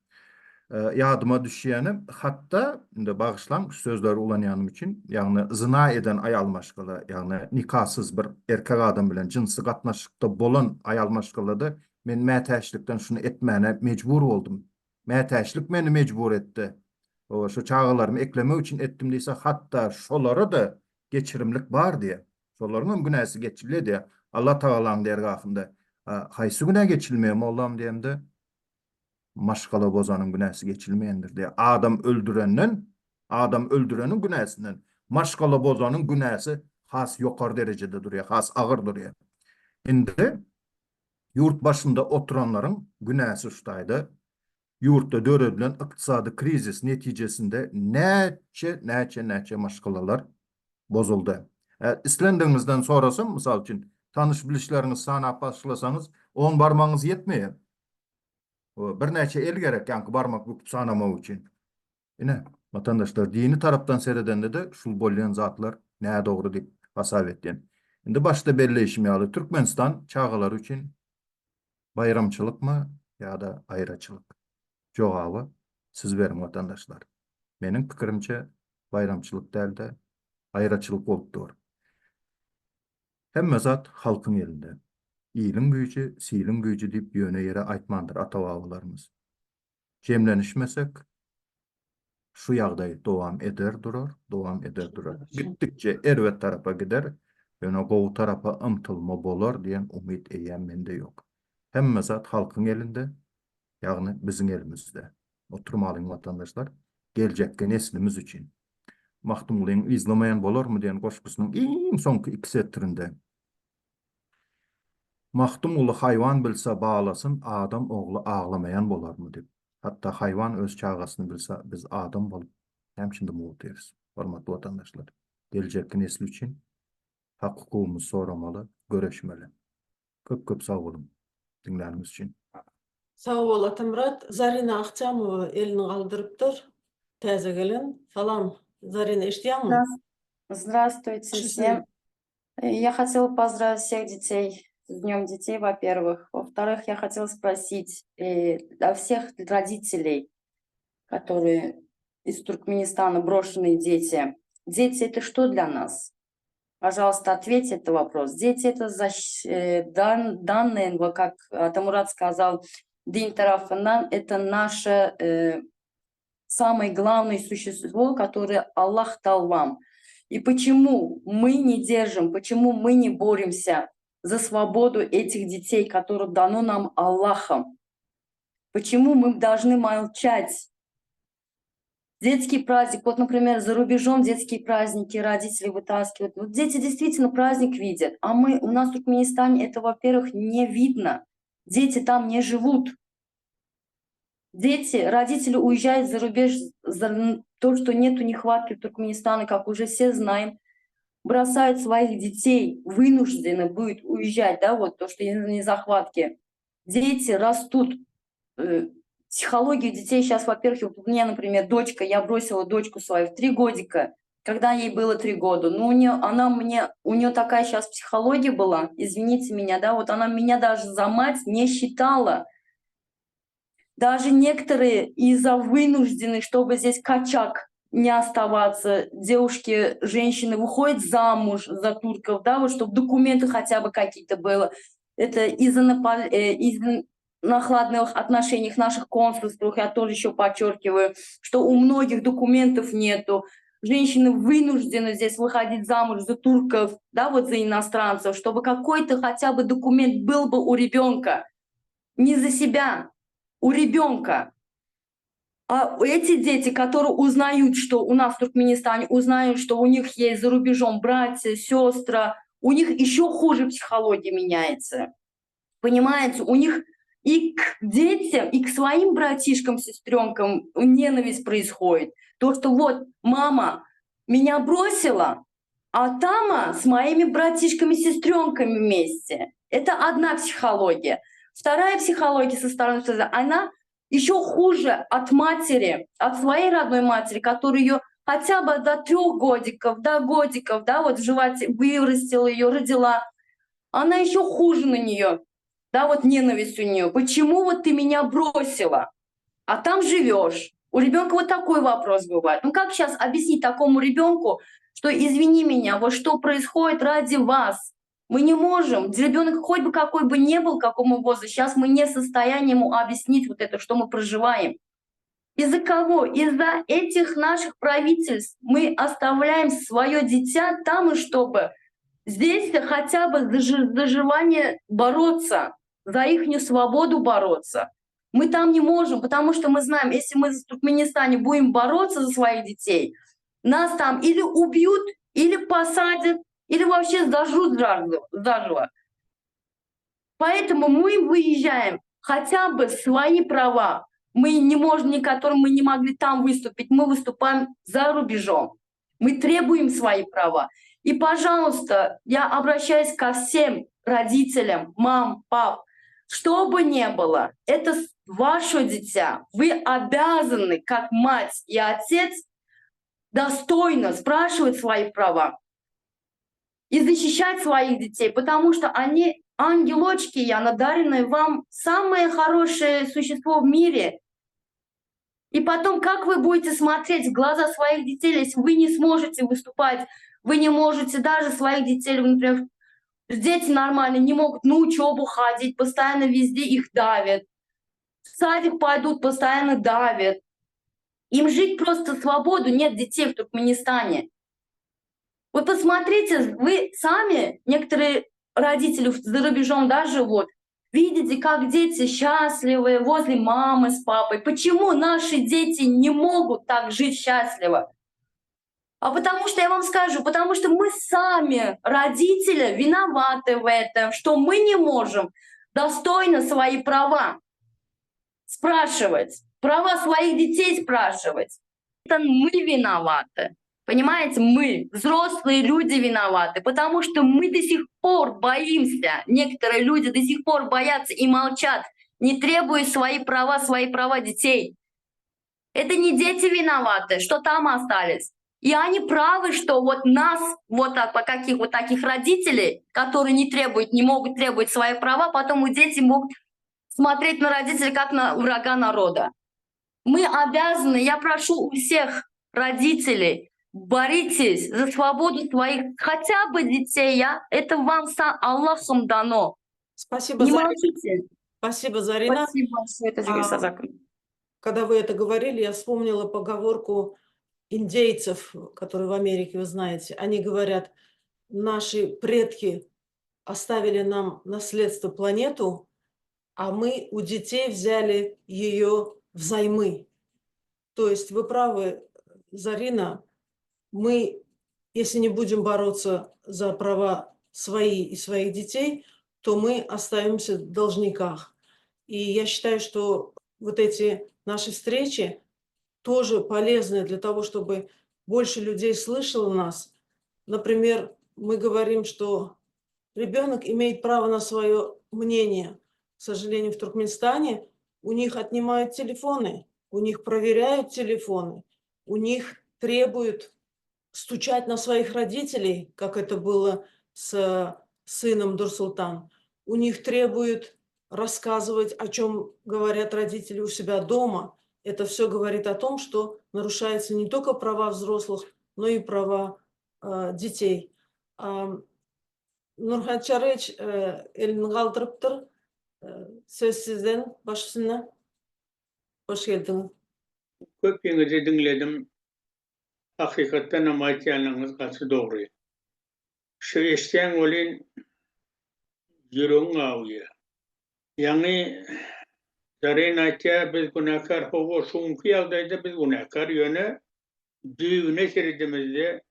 ýadyma düşýäni, hatda inde bagyşlan sözler ulanýanym üçin, ýagny zina eden aýal maşgala, ýagny nikahsız bir erkek adam bilen jinsy gatnaşykda bolan aýal maşgalada men mätäşlikden şunu etmäne mejbur boldum. Mätäşlik meni mejbur etdi. O şu çağalarımı eklemek için etdim diýse, hatta şolara da geçirimlik bar diye. Şolaryň günäsi geçilýär diye. Allah Taalaň dergahynda haýsy günä geçilmeýär mollam diýemde, maşgala bozanyň günäsi geçilmeýändir diye. Adam öldürenin günäsinden maşgala bozanyň günäsi has ýokary derejede durýar, has agyr durýar. Indi yurt başında oturanlaryň günäsi şutaýdy. Yurtda döredilen ykdysady krizis netijesinde näçe maşgalalar bozuldu. İslendiňizden sorasam, mysal üçin, tanış bilişleriňiz sanap başlasaňyz, 10 barmagyňyz ýetmeýär. Bir näçe el gerek, ýa-ni barmak büküp sanamak üçin. Ine, vatandaşlar dini tarapdan seredende de şul bolýan zatlar näme dogry diýip hasap etdiň. Indi başda belleşim ýaly Türkmenistan çağalar üçin bayramçylykmy ýa-da aýraçylyk? Jogaby siz berin vatandaşlar. Meniň pikirimçe bayramçylyk däl-de aýraçylyk bolupdyr. Hemme zat halkyň elinde. İýiliň güýji, siýiliň güýji diýip ýöne ýere aýtmandyr ata-babalarymyz. Jemlenişmesek, şu ýagdaý dowam eder durar. Gitdikçe erwet tarapa gider, ýöne gowy tarapa ymtylma bolar diýen umyt eýem mende ýok. Hemme zat halkyň elinde, ýagny biziň elimizde. Oturmalyň vatandaşlar, geljekde neslimiz üçin. Mahtumlyň izlamaýan bolarmy diýen goşgusynyň iň soňky 2 setrinde. Mahtum ulu hayvan bilse bağlasın, adam oğlu ağlamayan bolarmy diýip. Hatta hayvan öz çağasyny bilse, biz adam bolup hemşinde muğut deriz. Hormatly vatandaşlar, geljekki nesli üçin hak hukukymyzy soramaly, göreşmeli. Köp sag bolun dinlärimiz üçin. Sağ ol Atamrat. Zarina Akçamowa elini galdyrypdyr. Täze gelen. Salam. Зарина, eşdiýärmi? Здравствуйте всем. Я хотела поздравить всех детей с Днем детей, во-первых. Во-вторых, я хотела спросить для всех родителей, которые из Туркменистана, брошенные дети. Дети — это что для нас? Пожалуйста, ответьте этот вопрос. Дети — это данные, как Атамурат сказал, дин тарафынан, это наше самое главное существо, которое Аллах дал вам. И почему мы не держим, почему мы не боремся за свободу этих детей, которые дано нам Аллахом? Почему мы должны молчать? Детский праздник, вот, например, за рубежом детские праздники родители вытаскивают. Вот дети действительно праздник видят, а у нас в Туркменистане это, во-первых, не видно. Дети там не живут. Дети, родители уезжают за рубеж то, что нету нехватки в Туркменистане, как уже все знаем, бросают своих детей, вынуждены будут уезжать, да, вот то, что из-за незахватки. Дети растут, психология детей сейчас, во-первых, вот у меня, например, дочка, я бросила дочку свою в 3 годика, когда ей было 3 года. Но у нее такая сейчас психология была, извините меня, да, вот она меня даже за мать не считала. Даже некоторые из-за вынуждены, чтобы здесь качак не оставаться, девушки, женщины выходят замуж за турков, да, вот чтобы документы хотя бы какие-то было. Это из-за накладных отношений в наших консульствах, я тоже еще подчеркиваю, что у многих документов нету. Женщины вынуждены здесь выходить замуж за турков, да, вот за иностранцев, чтобы какой-то хотя бы документ был бы у ребенка. Не за себя, у ребенка. А эти дети, которые узнают, что у нас в Туркменистане, узнают, что у них есть за рубежом братья, сестры, у них еще хуже психология меняется. Понимаете, у них и к детям, и к своим братишкам, сестренкам ненависть происходит. То, что вот мама меня бросила, а тама с моими братишками, сестренками вместе. Это одна психология. Вторая психология со стороны, она еще хуже от матери, от своей родной матери, которая ее хотя бы до 3 годиков, до годиков, да, вот в животе вырастила ее, родила. Она еще хуже на нее, да, вот ненависть у нее. Почему вот ты меня бросила, а там живешь? У ребенка вот такой вопрос бывает. Ну как сейчас объяснить такому ребенку, что извини меня, вот что происходит ради вас? Мы не можем. Ребенок хоть бы какой бы ни был, какому возрасте, сейчас мы не в состоянии ему объяснить вот это, что мы проживаем. Из-за кого? Из-за этих наших правительств мы оставляем свое дитя там, и чтобы здесь хотя бы за желание бороться, за их свободу бороться. Мы там не можем, потому что мы знаем, если мы в Туркменистане будем бороться за своих детей, нас там или убьют, или посадят, или вообще зажрут заживо. Поэтому мы выезжаем хотя бы свои права. Мы не можем, некоторым мы не могли там выступить, мы выступаем за рубежом. Мы требуем свои права. И, пожалуйста, я обращаюсь ко всем родителям, мам, пап, что бы ни было, это ваше дитя. Вы обязаны, как мать и отец, достойно спрашивать свои права и защищать своих детей, потому что они ангелочки, я надаренная вам, самое хорошее существо в мире. И потом, как вы будете смотреть в глаза своих детей, если вы не сможете выступать, вы не можете даже своих детей, например, дети нормально не могут на учебу ходить, постоянно везде их давят. В садик пойдут, постоянно давят. Им жить просто свободу, нет детей в Туркменистане. Вот посмотрите, вы сами, некоторые родители за рубежом да, живут, видите, как дети счастливы возле мамы с папой. Почему наши дети не могут так жить счастливо? А потому что, я вам скажу, потому что мы сами, родители, виноваты в этом, что мы не можем достойно свои права спрашивать, права своих детей спрашивать. Это мы виноваты. Понимаете, мы, взрослые люди, виноваты, потому что мы до сих пор боимся, некоторые люди до сих пор боятся и молчат, не требуя свои права детей. Это не дети виноваты, что там остались. И они правы, что вот нас, вот каких вот таких родителей, которые не могут требовать свои права, потом дети могут смотреть на родителей как на врага народа. Мы обязаны, я прошу у всех родителей, боритесь за свободу своих хотя бы детей, это вам Аллахом дано. Спасибо, Не Зарина. молчите. Спасибо, Зарина. Спасибо большое, это Джигир Сазаков. Когда вы это говорили, я вспомнила поговорку индейцев, которые в Америке, вы знаете. Они говорят, наши предки оставили нам наследство планету, а мы у детей взяли ее взаймы. То есть вы правы, Зарина, мы, если не будем бороться за права свои и своих детей, то мы остаемся в должниках. И я считаю, что вот эти наши встречи, тоже полезны для того, чтобы больше людей слышало нас. Например, мы говорим, что ребенок имеет право на свое мнение. К сожалению, в Туркменистане у них отнимают телефоны, у них проверяют телефоны, у них требуют стучать на своих родителей, как это было с сыном Дурсултан. У них требуют рассказывать, о чем говорят родители у себя дома. Это все говорит о том, что нарушаются не только права взрослых, но и права детей. Нурхан Чарыч elini kaldırıptır. Söz sizden. Başüstüne. Hoş geldiniz. Köpüňizi dinledim. Hakikaten ama aytýanyňyz gaçy dogry. Şu eşden bolyn ýüregiň aýýar. Ýani Zaryn aýtýar, biz günäkar howa şuňky ýagdaýda biz günäkar ýöne düýüne seredimizde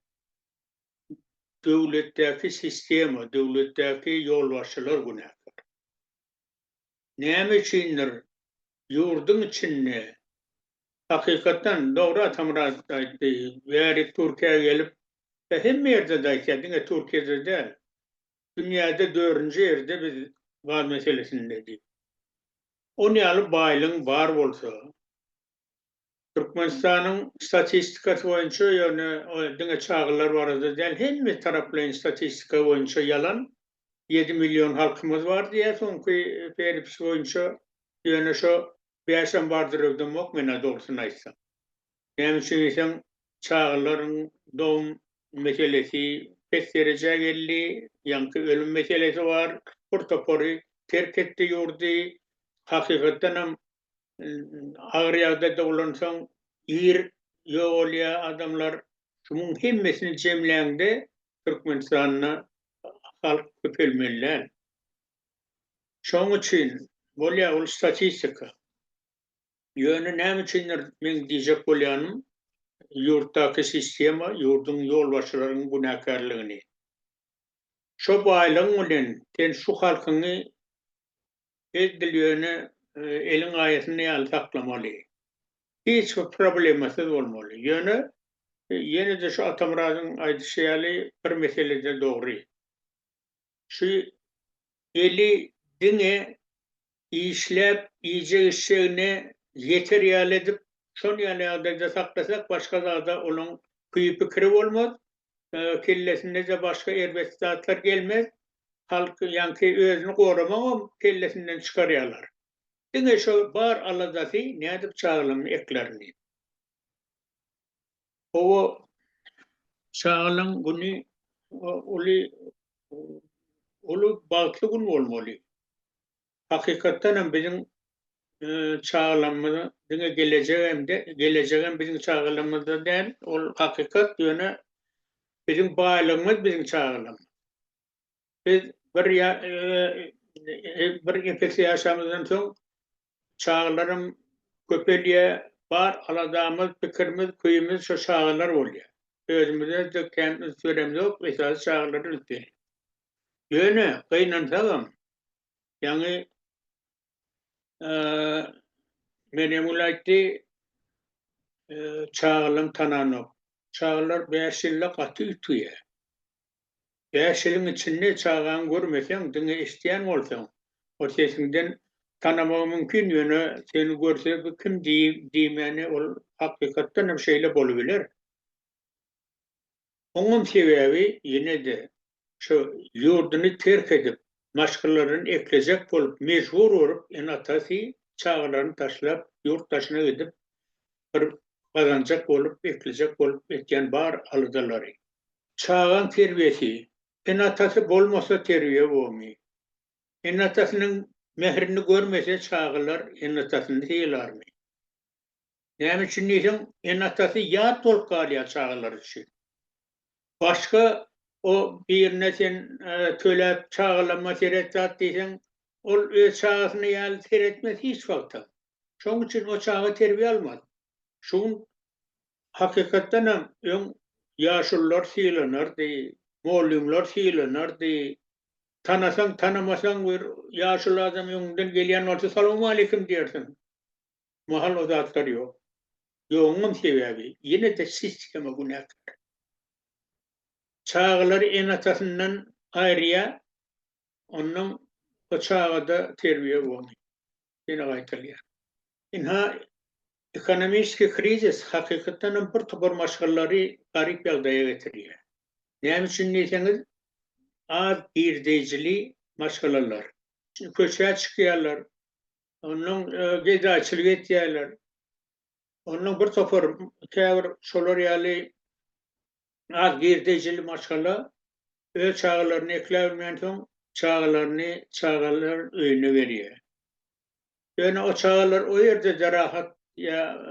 döwletdäki sistema, döwletdäki ýolbaşçylar günäkar. Näme üçindir ýurduň içinde hakikaten doğru atamraz aýtdy. Bäri Türkiýe gelip hem ýerde daýtýar, Türkiýede de dünýäde 4-nji ýerde biz gaz meselesinde. Onu alıp baýlyň bar bolsa, Türkmenistanyň statistikasy boýunça ýöne diňe çağılar barada däl hemme taraplaryň statistika boýunça ýalan 7 milyon halkymyz bar diýär, soňky beripsi boýunça ýöne şo 5 bardyr öwdemok mene dogrusyny aýtsam. Näme üçin isen çağılaryň dom meselesi pes derejä geldi, ýanky ölüm meselesi bar, portopory terk etdi ýurdy. Hakikaten hem ağır ýagdaýda bolansaň ýer ýok bolýar adamlar şumuň hemmesini jemläňde Türkmenistanyna halk köpelmeliler. Şoň üçin bolýar ol statistika. Ýöne näme üçindir men diýjek bolýanym ýurtdaky sistema, ýurduň ýolbaşçylarynyň günäkärligini. Şo baýlygyň bilen sen şu halkyny edilýöne elin aýasyny ýaly saklamaly. Hiç bir problemasyz bolmaly. Ýene de şu Atamrazyň aýdyşy bir meselede dogry. Şu eli diňe işläp, iýje işlegine yeter ýaly edip, şol ýaly ýagdaýda saklasak başga zada olaň kuýy pikiri bolmaz. Kellesinde de başga erbet zatlar gelmez. Halk ýanky özüni goramak kellesinden çykarýarlar. Diňe şo bar aladasy nädip çağılym eklerini. O çağılym güni olu bagtly gün bolmaly. Hakikaten hem bizim çağılymyzy diňe gelejegem bizim çağılymyzda däl, ol hakikat ýöne bizim baýlygymyz bizim çağılym. Biz bir infeksi ýaşamyzdan soň çağlarym köpelýe bar aladamyz, pikirimiz, kuýumyz şo çağlar bolýar. Özümizde de kendimiz süremiz yok, esas çağları ülke. Ýöne gynansaňam, ýani menem ulaytdy çağlym tananok. Çağlar 5 ýylla gaty ütüýär. 5 ýylyň içinde çağan görmeseň, diňe işleýän bolsaň, o sesinden tanamagy mümkin ýöne seni görse bu kim diýmeni ol hakykatdan hem şeýle bolubiler. Onuň sebebi ýene de şu ýurduny terk edip maşgalaryny eklejek bolup mejbur borup enatasy çağlaryny taşlap ýurtdaşyna gidip bir gazanjak bolup eklejek bolup etýän bar aladalary. Çağan terbiyesi enatasy bolmasa terbiýe bolmaýar. Enatasynyň mehrini görmese çağlar enatasyny heýlarmy? Näme üçin diýsem, enatasy ýat bolup galýar çağlar üçin. Başka o birine sen töläp çağlama seretdat diýsen, ol öz çağasyny ýaly seretmez hiç wagtda. Şoň üçin o çağa terbiýe almaz. Şoň hakykatdan hem öň ýaşullar sylanardy, mollumlar sylanardy. Tanasaň tanamasaň bir ýaşul adam öňünden gelýän bolsa salam aleykum diýersiň. Mahal o zatlar ýok. yoğunun sebebi yine de sisteme günahkar. Çağları en atasından ayrıya onun o çağı da terbiye olmuyor. Yine gaytılıyor. İnha ekonomik kriz hakikaten bir topar maşgalları garip yaldaya getiriyor. Ne için deseniz az girdicili maşgalalar. Şimdi köşeye çıkıyorlar. Onun gedaçılık ediyorlar. Onun bir topar kâvr şolar yali az girdicili maşgala öz çağlarını ekleyemeyen son çağlar önüne veriyor. Yani o çağlar o yerde de rahat ya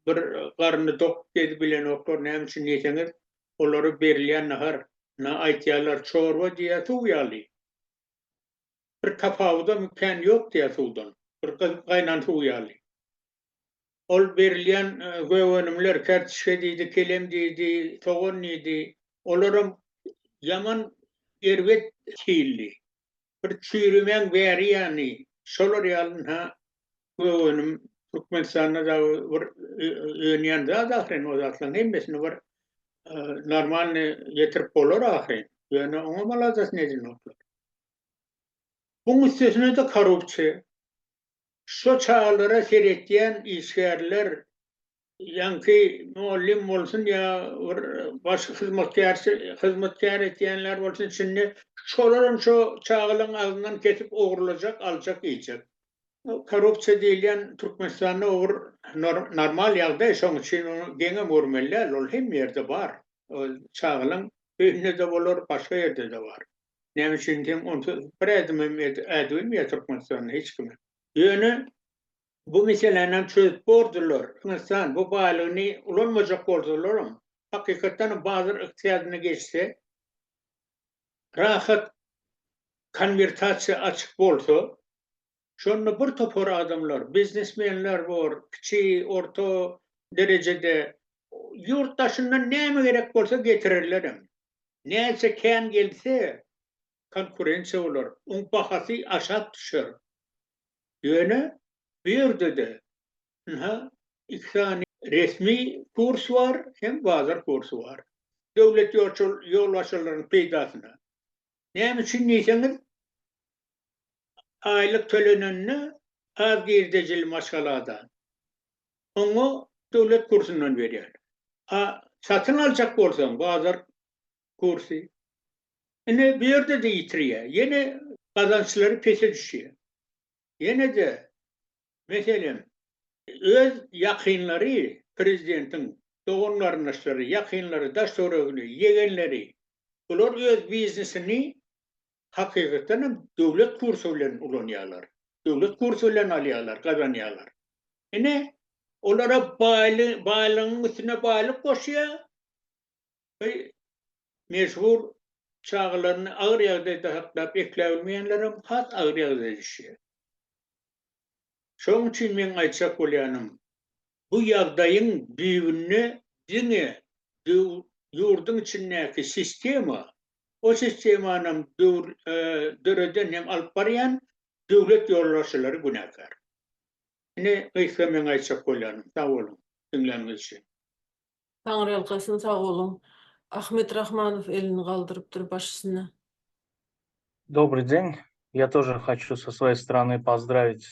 bir karnı tok dedi bilen oklar ne için deseniz onları berilen nahar na aytiyalar çorba diye tuğyalı. Bir tapavda mümkün yok diye tuğdan. Bir kaynan tuğyalı. Ol berilen gövenimler kertişe dedi, kelem dedi, toğun dedi. Onların yaman ervet killi. Bir çürümen veri yani. Şolar yalın ha gövenim Türkmenistan'da da önyen da ahirin o zatlan hemmesini var normal getirip olur ahirin. Yani ona malazas nedin oklar. Bunun üstesine de korrupsiya. Şu çağlara seyrettiyen işgärler yankı muallim olsun ya başka hizmetkar etyenler olsun şimdi şoların şu çağların ağzından kesip oğurlayacak, alacak, yiyecek. Korrupsiya deyilen Türkmenistan'da olur normal yağda yaşamak için onu gene mormeller ol hem yerde var. O çağların önünde de olur, başka yerde de var. Ne için diyeyim onu bir edeyim ya Türkmenistan'da hiç kimi. Yani bu meseleyle çözüp bordular. Türkmenistan bu bağlığını ulanmayacak bordular. Hakikaten bazı ihtiyacına geçse rahat konvertasiya açık bolsa şonda bir topar adamlar, biznesmenler var, kiçik, orta derecede yurttaşından näme gerek bolsa getirirler. Näse kän gelse konkurensiya olur. Un bahası aşağı düşer. Yöne bir yerde de iki tane resmi kurs var hem bazar kursu var. Devlet yolbaşçılarının peydasına. Näme için deseniz aylık tölenenini az girdicili maşgaladan. Onu devlet kursundan veriyor. Satın alacak bolsan bazar kursu. Yine bir yerde de yitiriyor. Yine kazançları pese düşüyor. Yine de mesela öz yakınları prezidentin doğumlarındaşları, yakınları, daştorogunu, yegenleri ular öz biznesini hakikaten devlet kursu bilen ulanıyorlar. Devlet kursu bilen alıyorlar, kazanıyorlar. Yine onlara bağlılığın üstüne bağlı koşuyor ve mecbur çağlarını ağır yağda da hatta bekleyemeyenlerin has ağır yağda düşüyor. Şoň üçin men aýtjak bolýanym, bu ýagdaýyň büýüğünü diňe ýurdun içindäki sistema, o sistemanyň döreden hem alyp barýan döwlet ýolbaşçylary günäkär. Ine aýtsa men aýtjak bolýanym, sag bolun, diňläniňiz üçin. Taňry ýalkasyny sag bolun. Ahmet Rahmanов elini galdyrıpdyr başysyna. Добрый день. Я тоже хочу со своей стороны поздравить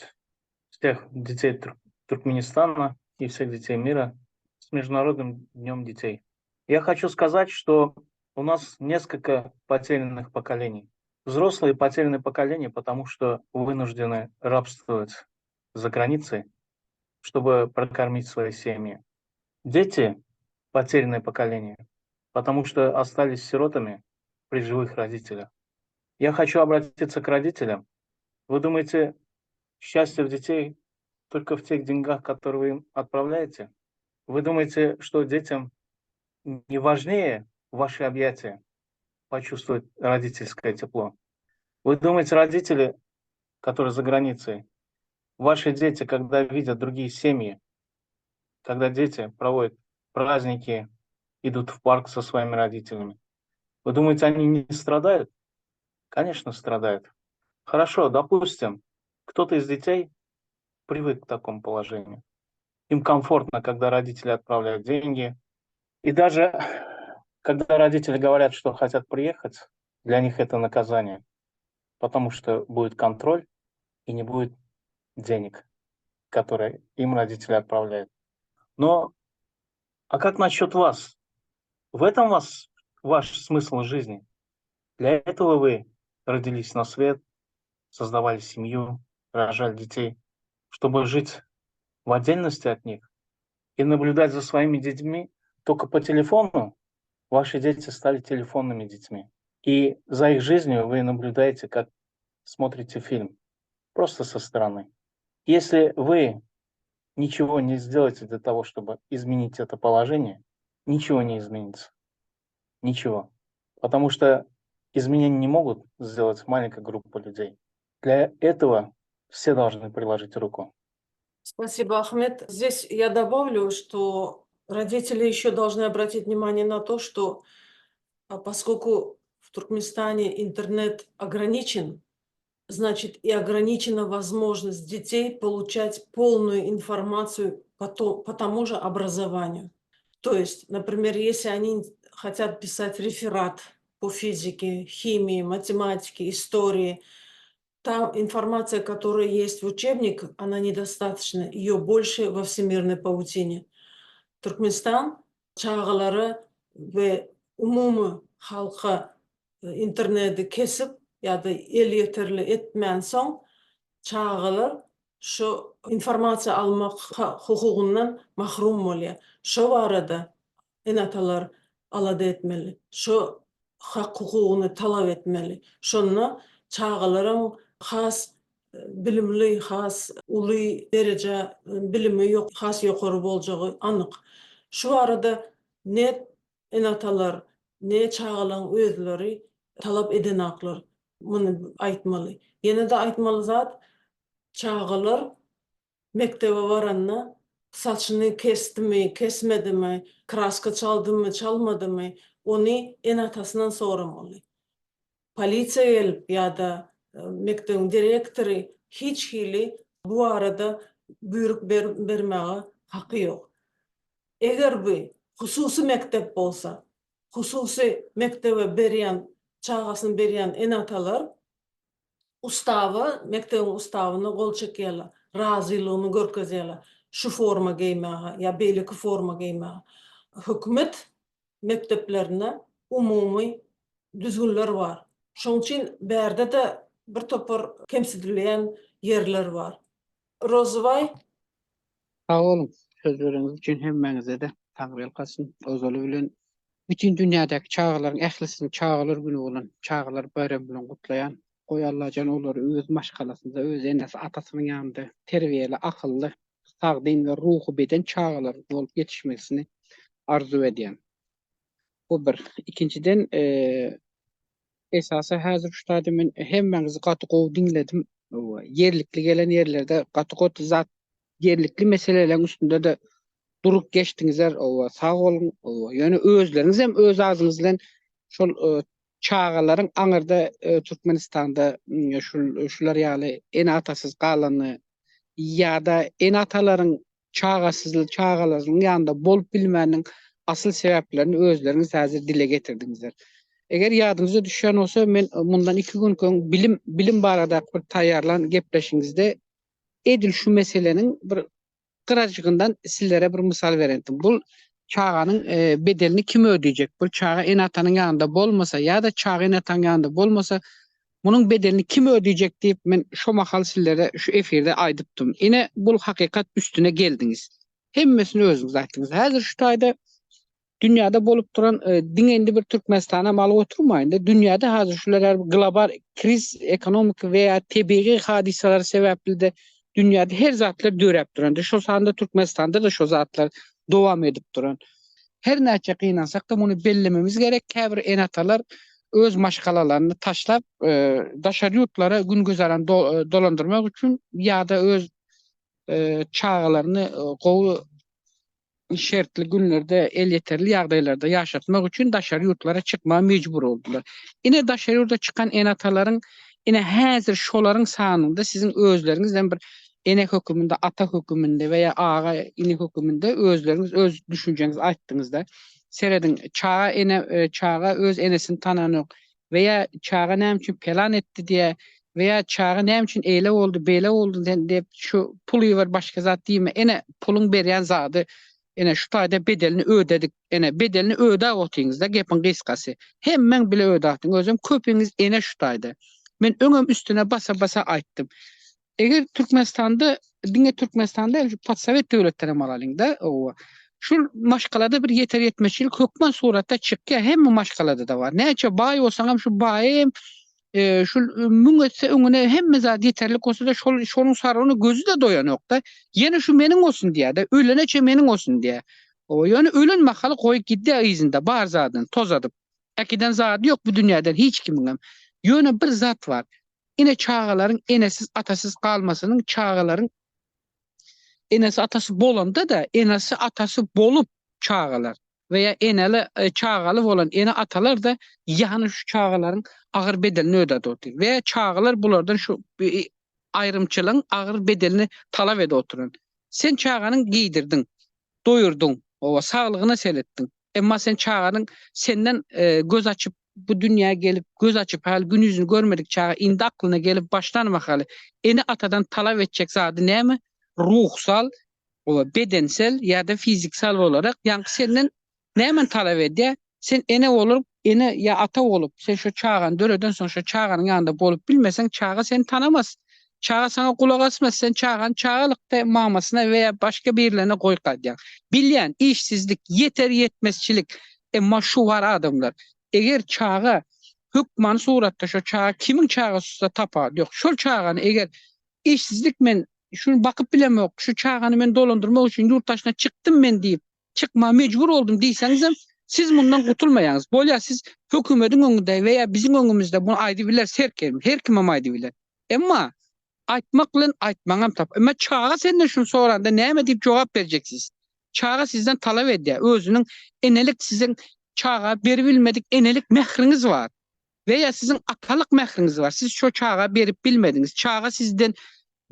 всех детей Туркменистана и всех детей мира с Международным днем детей. Я хочу сказать, что у нас несколько потерянных поколений. Взрослые потерянные поколения, потому что вынуждены рабствовать за границей, чтобы прокормить свои семьи. Дети – потерянное поколение, потому что остались сиротами при живых родителях. Я хочу обратиться к родителям. Вы думаете, счастье в детей только в тех деньгах, которые вы им отправляете? Вы думаете, что детям не важнее ваши объятия почувствовать родительское тепло? Вы думаете, родители, которые за границей, ваши дети, когда видят другие семьи, когда дети проводят праздники, идут в парк со своими родителями, вы думаете, они не страдают? Конечно, страдают. Хорошо, допустим, кто-то из детей привык к такому положению. им комфортно, когда родители отправляют деньги. И даже когда родители говорят, что хотят приехать, для них это наказание, потому что будет контроль и не будет денег, которые им родители отправляют. Но, а как насчет вас? В этом ваш смысл жизни. Для этого вы родились на свет, создавали семью, рожали детей, чтобы жить в отдельности от них и наблюдать за своими детьми только по телефону. Ваши дети стали телефонными детьми. И за их жизнью вы наблюдаете, как смотрите фильм, просто со стороны. Если вы ничего не сделаете для того, чтобы изменить это положение, ничего не изменится. Ничего. Потому что изменения не могут сделать маленькая группа людей. Для этого все должны приложить руку. Спасибо, Ахмед. Здесь я добавлю, что родители еще должны обратить внимание на то, что поскольку в Туркменистане интернет ограничен, значит и ограничена возможность детей получать полную информацию по тому же образованию. То есть, например, если они хотят писать реферат по физике, химии, математике, истории, та информация, которая есть в учебниках, она недостаточна, ее больше во всемирной паутине. Туркменистан чағалары ve umumu halka interneti kesip ya da el yeterli etmeyen son çağalar şu informasiya almak hukukundan mahrum oluyor. Şu arada enatalar alada etmeli. Şu hak hukukunu talep etmeli. Şunu çağaların has bilimli, has ulu derece bilimi yok, has yukarı olacağı anık. Şu arada ne enatalar, ne çağalan özleri talep eden aklar bunu aytmalı. Yine de aytmalı zat çağalar mektebe varanna saçını kesti mi, kesmedi mi, kraska çaldı mı, çalmadı mı onu enatasından sormalı. Polisiya gelip ya da mektebin direktörü hiç hili bu arada buyruk vermeye hakkı yok. Eğer bu hususi mektep olsa, hususi mektebe beriyan, çağasını beriyan enatalar ustavı, mektebin ustavını gol çekiyorlar, razılığını görkeziyorlar. Şu forma giymeye ya belki forma giymeye. Hükümet mekteplerine umumi düzgünler var. Şoň üçin berde de bir topar kemsidilýän yerler var. Rozvay Sağ olun. Sözleriniz için hemmeňize de taňryl kasyn. Özelü bilen bütün dünyadaki çağların ählisini çağlar günü bolan çağlar bayram bilen gutlayan goýallajan olary öz maşgalasynda öz enesi atasynyň ýanynda terbiyeli, akıllı, sagdyn we ruhu beden çağlar bolup yetişmesini arzu edýän. Bu bir. İkinciden esasy häzir şu taýda men hemmeňizi gaty gowy dinledim. Yerlikli gelen yerlerde gaty gowy zat yerlikli meselelerin üstünde de durup geçtiňizler. Sağ olun. Yani özleriniz hem öz ağzınız bilen şol çağalaryň aňyrda Türkmenistanda şular ýaly en atasyz galany ýa-da en atalaryň çağalaryň ýanynda bolup bilmäniň asyl sebäplerini özleriniz häzir dile getirdiňizler. Eger ýadyňyza düşýän bolsa men mundan 2 gün soň bilim barada bir taýýarlan gepleşiňizde edil şu meseleniň bir gyrajygyndan sizlere bir misal berendim. Bu çağanyň bedelini kim ödeyecek? Bu çağa en atanyň ýanynda bolmasa ýa-da çağa en atanyň ýanynda bolmasa munyň bedelini kim ödeyecek diýip men şu mahal sizlere şu efirde aýdypdym. Ine bu hakykat üstüne geldiňiz. Hemmesini özüňiz aýtdyňız. Häzir şu taýda dünyada bolup duran diňendi bir Türkmenistana mal oturmaýynda dünyada häzir şular global kriz, ekonomik veya tebii hadiseler sebäpli de dünyada her zatlar döräp duran. Şu sanda Türkmenistanda da şu zatlar dowam edip duran. Her näçe gynansak da muny bellememiz gerek. Käbir enatalar öz maşgalalaryny taşlap daşary ýurtlara gün gözeran dolandyrmak üçin ýa-da öz çağalaryny gowy şertli günlerde el yeterli ýagdaýlarda ýaşatmak üçin daşary ýurtlara çykmaga mejbur boldular. Ine daşary ýurda çykan enatalaryň ine häzir şolaryň sanynda sizin özleriňizden bir enek hökümünde, ata hökümünde veya ağa inek hökümünde özleriniz öz düşünceniz aytdığınızda seredin çağa öz enesini tananok veya çağa näme üçin plan etdi diye veya çağa näme üçin eyle oldu, beyle oldu dep şu pulu var başka zat diýme. Ene pulun berýän zady ene şu taýda bedelini ödedik. Ene bedelini öde otyňyzda gepin gysgasy. Hemmeň bile ödätiň. Özüm köpüňiz ene şu taýda. Men öňüm üstüne basa basa aýtdym. Eger Türkmenistanda, diňe Türkmenistanda Sovet döwletlerine malalyňda o şu maşgalada bir yeter yetmeçilik hökmen suratda çykýar. Hemme maşgalada da var. Näçe baý bolsaňam şu baýym şu müňetse öňüne hemme zat yeterlik olsa da şonuň saryny gözü de doýanokda. Ýene şu meniň olsun diýär-de, öleneçe meniň olsun diýär. O ýöne ölen mahaly goýup gitdi ýyzynda bar zadyny tozadyp. Äkiden zady ýok bu dünýäde hiç kimiň. Ýöne bir zat var. Ine çağalaryň enesiz atasız kalmasynyň çağalaryň enesi atası bolanda da enesi atası bolup çağalar veya eneli çağalı bolan ene atalar da ýany şu çağalaryň agyr bedelini ödedi otur veya çağalar bulardan şu ayrımçylygyň agyr bedelini talap ede oturan. Sen çağanyň giydirdin, doýurdun, owa saglygyna seletdin. Emma sen çağanyň senden göz açıp bu dünyaya gelip göz açıp hal gün yüzünü görmedik çağa indi aklına gelip başlanmak hali eni atadan talap edecek zady näme? Ruhsal, o bedensel ya da fiziksel olarak yani senden näme talap edýär? Sen ene olup ene ya ata olup sen şu çağan döreden sonra şu çağanın yanında bolup bilmesen çağa seni tanamaz. Çağa sana kulak asmaz. Sen çağan çağalıkta mamasına veya başka birilerine koy kadyan. Bilyen işsizlik, yeter yetmezçilik. Emma şu var adamlar. Eger çağa hükman suratda şu çağa kimin çağı susta tapar yok. Şu çağanı eger işsizlik men şunu bakıp bilemok. Şu çağanı men dolandırmak için yurt dışına çıktım men deyip çıkma mecbur oldum diyseniz siz bundan kurtulmayansız. Bolya siz hükümetin önünde veya bizim önümüzde bunu aydı biler serkerim. Her kime aydı biler. Emma aytmakla aytmaňam tap. Emma çağa senden şunu soranda näme deyip cevap vereceksiniz. Çağa sizden talap edýär. Özünün enelik sizin çağa berilmedik enelik mehriniz var. Veya sizin atalık mehriniz var. Siz şu çağa berip bilmediniz. Çağa sizden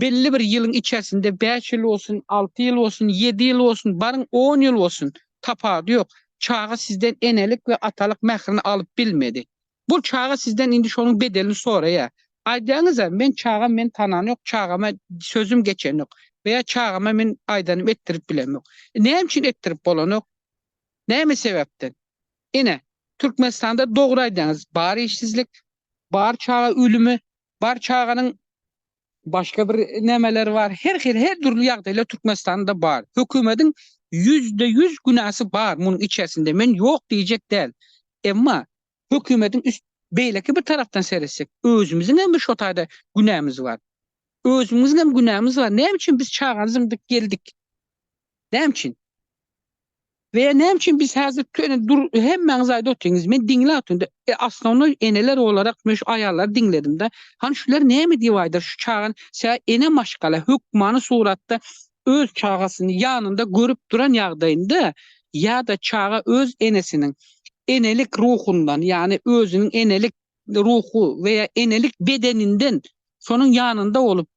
belli bir yılın içerisinde 5 yıl olsun, 6 yıl olsun, 7 yıl olsun, barın 10 yıl olsun tapadı yok. Çağa sizden enelik ve atalık mehrini alıp bilmedi. Bu çağa sizden indi şonun bedelini soraya. Aydağınıza men çağa men tanan yok, çağama sözüm geçen yok. Veya çağama men aydanım ettirip bilem yok. Neyim için ettirip bolan yok? Neyme sebepten? Yine Türkmenistan'da doğru aydağınız. Bar işsizlik, bar çağa ölümü, bar çağının başka bir nemeler var. Her türlü ýagdaýlar Türkmenistan'da bar. Hükümetin %100 günahsı bar bunun içerisinde. Men yok diýjek däl. Emma hükümetin üst beýleki bir taraftan seretsek, özümüzün hem bir şo taýda günahımız var. Özümüzün hem günahımız var. Näme üçin biz çağanızyndyk geldik? Näme üçin? Veya näme üçin biz häzir hemmeňiz aýda otyňyz. Men diňle atynda aslında eneler olarak men şu aýallar diňledim de. Hani şular näme diýip aýdyr şu çağan sen ene maşgala hükmanı suratda öz çağasyny ýanynda görüp duran ýagdaýynda ya da çağa öz enesinin enelik ruhundan yani özünün enelik ruhu veya enelik bedeninden sonun yanında olup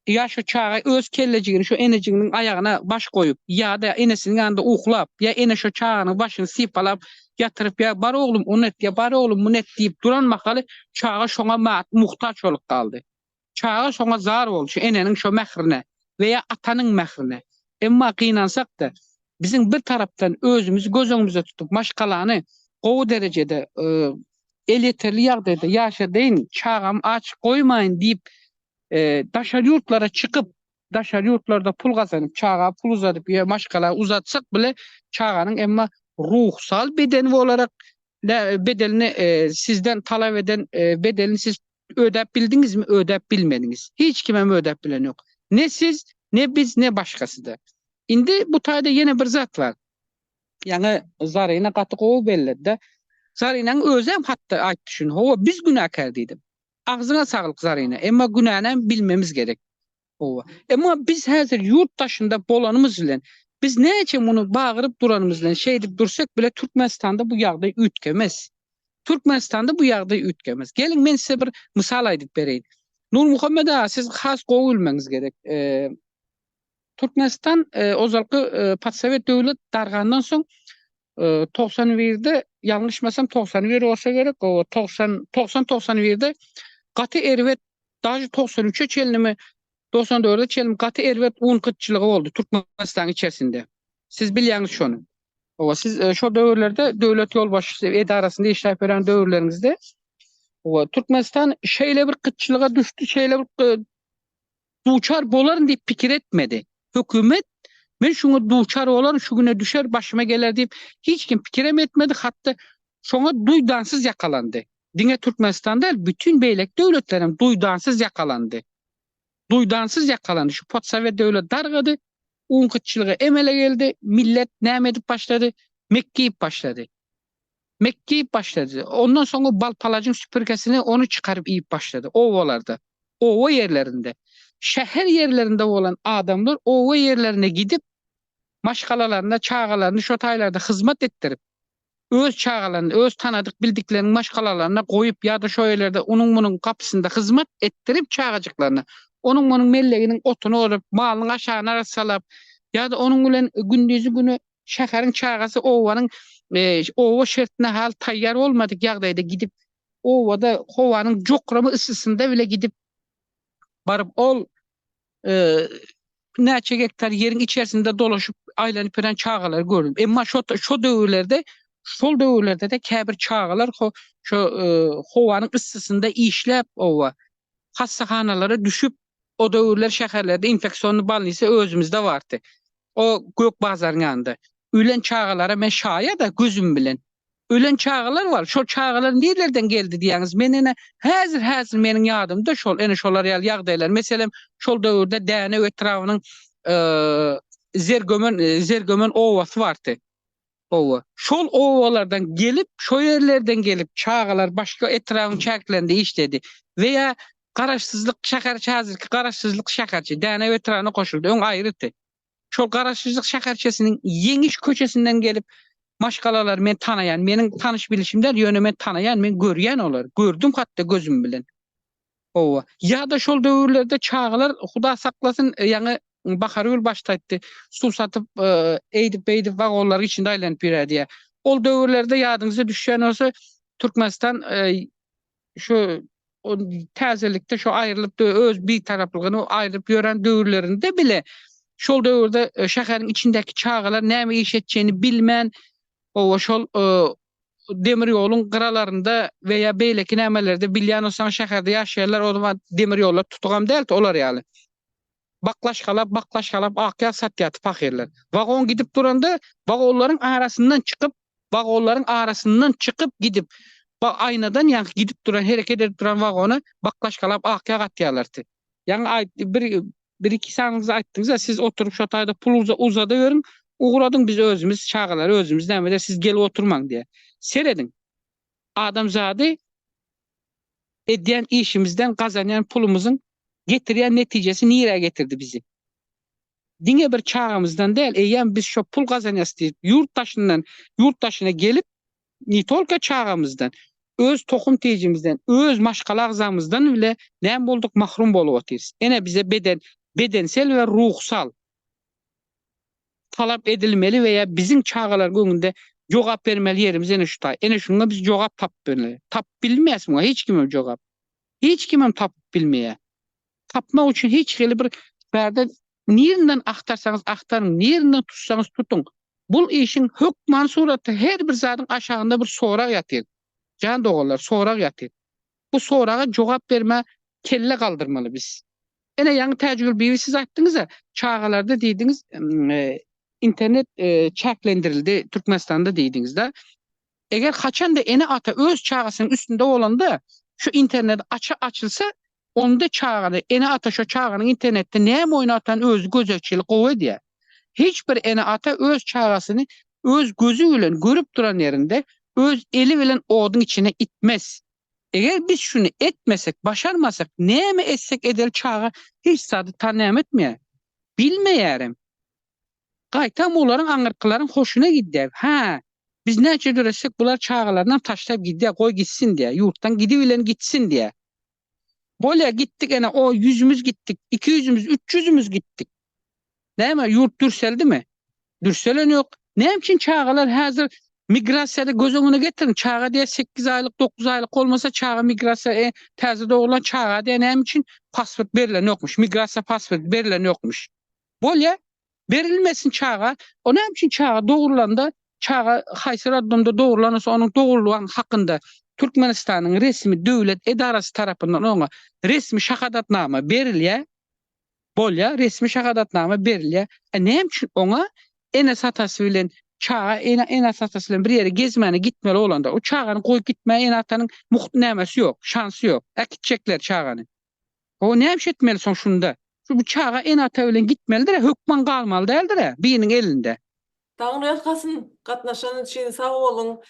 ya şu çağa öz kellecigini şu eneciginin ayağına baş koyup ya da enesinin yanında uhlap ya ene şu çağının başını sipalap yatırıp ya bar oğlum onu et ya bar oğlum bunu et deyip duran makalı çağa şoňa muhtaç olup kaldı. Çağa şoňa zar oldu şu enenin şu mehrine veya atanın mehrine. Emma kıynansak da bizim bir taraftan özümüzü göz önümüzde tutup maşgalanı o derecede el yeterli ýagdaýda ýaşadyň çağam aç koymayın deyip daşar yurtlara çıkıp daşar yurtlarda pul kazanıp çağa pul uzatıp ya maşgala uzatsak bile çağanın emma ruhsal bedeni olarak bedelini sizden talep eden bedelini siz ödep bildiniz mi ödep bilmediniz. Hiç kime mi ödep bilen yok. Ne siz ne biz ne başkası da. Indi bu taýda yine bir zat var. Yani zaryna gaty gowy belledi. Zarynyň özem hatda aýtdy şunu. Howa biz günahkar diýdim. Agzyna saglyk zaryna. Emma günahny bilmemiz gerek. Howa. Emma biz häzir yurt daşynda bolanymyz bilen biz näçe muny bagyryp duranymyz bilen şey dip dursak bile Türkmenistanda bu ýagdaý ütkemez. Türkmenistanda bu ýagdaý ütkemez. Gelin men size bir mysal aýdyp bereýin. Nur Muhammed ağa, siz has gowy bilmeniz gerek. Türkmenistan ozalky Patsovet döwlet dargandan soň 91-de yanlışmasam 91 olsa gerek, o 90-91'de gaty erwet, daşy 93'e çelnimi 94'de çelnim gaty erwet un kıtçılığı oldu Türkmenistan içerisinde. Siz bilýäňiz şonu. O siz şu döwürlerde döwlet yol başçysy edarasynda işläp beren döwürleriňizde o Türkmenistan şeýle bir kıtçılığa düştü, şeýle bir duçar bolaryn diýip pikir etmedi. Hökümet men şunu duçar bolaryn, şu güne düşer, başıma geler diýip hiç kim pikir etmedi. Hatta şoňa duýdansız yakalandy. Diňe Türkmenistan'da bütün beýlek döwletlerim duýdansız yakalandy. Duýdansız yakalandy. Şu Patsovet döwlet dargady, un kıtçılığı emele geldi, millet näme edip başladı? Mekkeyip başladı. Mekkeyip başladı. Ondan sonra Balpalacın süpürgesini onu çıkarıp iyip başladı. Ovalarda, ova yerlerinde. Şehir yerlerinde olan adamlar ova yerlerine gidip maşgalalarına, çağalarını şu taylarda hizmet ettirip öz çağalarını, öz tanıdık bildiklerinin maşgalalarına koyup ya da şu yerlerde onun bunun kapısında hizmet ettirip çağacıklarına onun bunun melleginin otunu olup malını aşağına salap ya da onun bilen gündüzü günü şekerin çağası ovanın ova şertine hal tayyar olmadık ýagdaýda gidip ovada hovanın jokramı ısısında bile gidip barıp ol näçe hektar yerin içerisinde dolaşıp aylanyp bilen çağalar gördüm. Emma şu döwürlerde şol döwürlerde de käbir çağalar şu hovanın ısısında işläp ova hassahanalara düşüp o döwürler şäherlerde infeksiyonlu balnysa özümizde bardy. O gök bazaryň ýanynda. Ölen çağalara men şaýa da gözüm bilen. Ölen çağalar var. Şol çağalar nereden geldi diýäňiz? Men häzir meniň ýadymda şol ene şolar ýagdaýlar. Meselem şol döwürde däne etrawynyň zergömen owasy bardy. Ova. Şol ovalardan gelip, şo yerlerden gelip çağalar başka etrawyň çäklerinde işledi. Veya garaşsyzlyk şäherçi häzirki garaşsyzlyk şäherçi däne etrawyna koşuldy. Öň aýrydy. Şol garaşsyzlyk şäherçesiniň Yeňiş köçesinden gelip maşgalalar men tanayan, meniň tanış bilişimler ýöne men tanayan, men görýän olar. Gördüm hatda gözüm bilen. Ova. Ya da şol döwürlerde çağalar Huda saklasın ýaňy Bahargül başlaýtdy. Su satyp eýdip wagonlar içinde aýlanyp ýördi. Ol döwürlerde ýadyňyza düşýän bolsa Türkmenistan şu täzelikde şu aýrylyp öz bir taraplygyny aýryp ýören döwürlerinde bile şol döwürde şäheriň içindäki çağalar näme iş etjäni bilmän o şol demir ýoluň gyralarynda veya beýleki nämelerde bilýän bolsaň şäherde ýaşaýarlar, o zaman demir ýollar tutugam däl, olar ýaly. Baklaşgalap akya satýaty pakirler. Wagon gidip duranda wagonlaryň arasyndan çykyp gidip aynadan ýa gidip duran hereket edip duran wagona baklaşgalap akya gatýarlardy. Ýa bir iki saňyz aýtdyňyz, siz oturup şu taýda pul uzada görün, uğradyň biz özümüz çağalar, özümüz näme siz gelip oturmaň diye. Seredin. Adam zady edýän işimizden gazanýan pulumyzyň getirýän netijesi nire getirdi bizi. Diňe bir çağımızdan däl, eýem biz şu pul gazanýas diýip yurtdaşyna gelip ni tolka çağımızdan, öz tohum tejimizden, öz maşgala agzamızdan bile näme bolduk mahrum bolup otyrys. Ene bize bedensel ve ruhsal talap edilmeli veya bizim çağalar göňünde jogap bermeli yerimiz ene şu taý. Ene şunga biz jogap tapmeli. Tap bilmeýäsmi? Hiç kimem jogap. Hiç kimem tap bilmeýär. Tapma üçin hiç hili bir berde nirinden aktarsanız aktarın, nirinden tutsanız tutun. Bu işin hükman suratı her bir zatın aşağında bir sorak yatır. Can doğrular sorak yatır. Bu soraka jogap berme kelle kaldırmalı biz. Ene ýaňy täjribe siz aýtdyňyz ya, çağalarda diýdiňiz internet çäklendirildi Türkmenistanda diýdiňiz da. Eger haçan da ene ata öz çağasynyň üstünde bolanda şu internet açylsa onda çağany ene ata şu çağanyň internetde näme oýnatan öz gözekçilik gowy diýär. Hiç bir ene ata öz çağasyny öz gözü bilen görüp duran yerinde öz eli bilen oduň içine itmez. Eger biz şunu etmesek, başarmasak, näme etsek edel çağa hiç sady tanam etmeýär. Bilmeýärim. Gaýtam olaryň aňyrkylaryň hoşuna gidýär. Ha, biz näçe göresek bular çağalardan taşlap gidýär, goý gitsin diýär, ýurtdan gidibilen gitsin diýär. Bolya gittik ene o 100'ümüz gittik, 200'ümüz, 300'ümüz gittik. Näme yurt dürseldi mi? Dürselen yok. Näme çağalar hazır migrasiyada göz önüne getirin. Çağa diye 8 aylık, 9 aylık olmasa çağa migrasiya təzə doğulan çağa diye näme için pasport berilen yokmuş. Migrasiya pasport berilen yokmuş. Bolya verilmesin çağa. O näme için çağa doğurulanda çağa haysır adamda doğurulansa onun doğurluğun hakkında Türkmenistan'ın resmi devlet edarası tarafından ona resmi şahadatname berilýär. Bolya resmi şahadatname berilýär. Näme için ona Enes atası bilen çağa Enes atası bilen bir yere gezmene gitmeli olanda o çağanı koyup gitmeye en atanın muhtemesi yok, şansı yok. Gidecekler çağanı. O näme etmeli son şunda? Şu bu çağa en ata bilen gitmelidir, hükman kalmalı değildir, birinin elinde. Taňry ýatkasyn gatnaşan üçin sag bolun.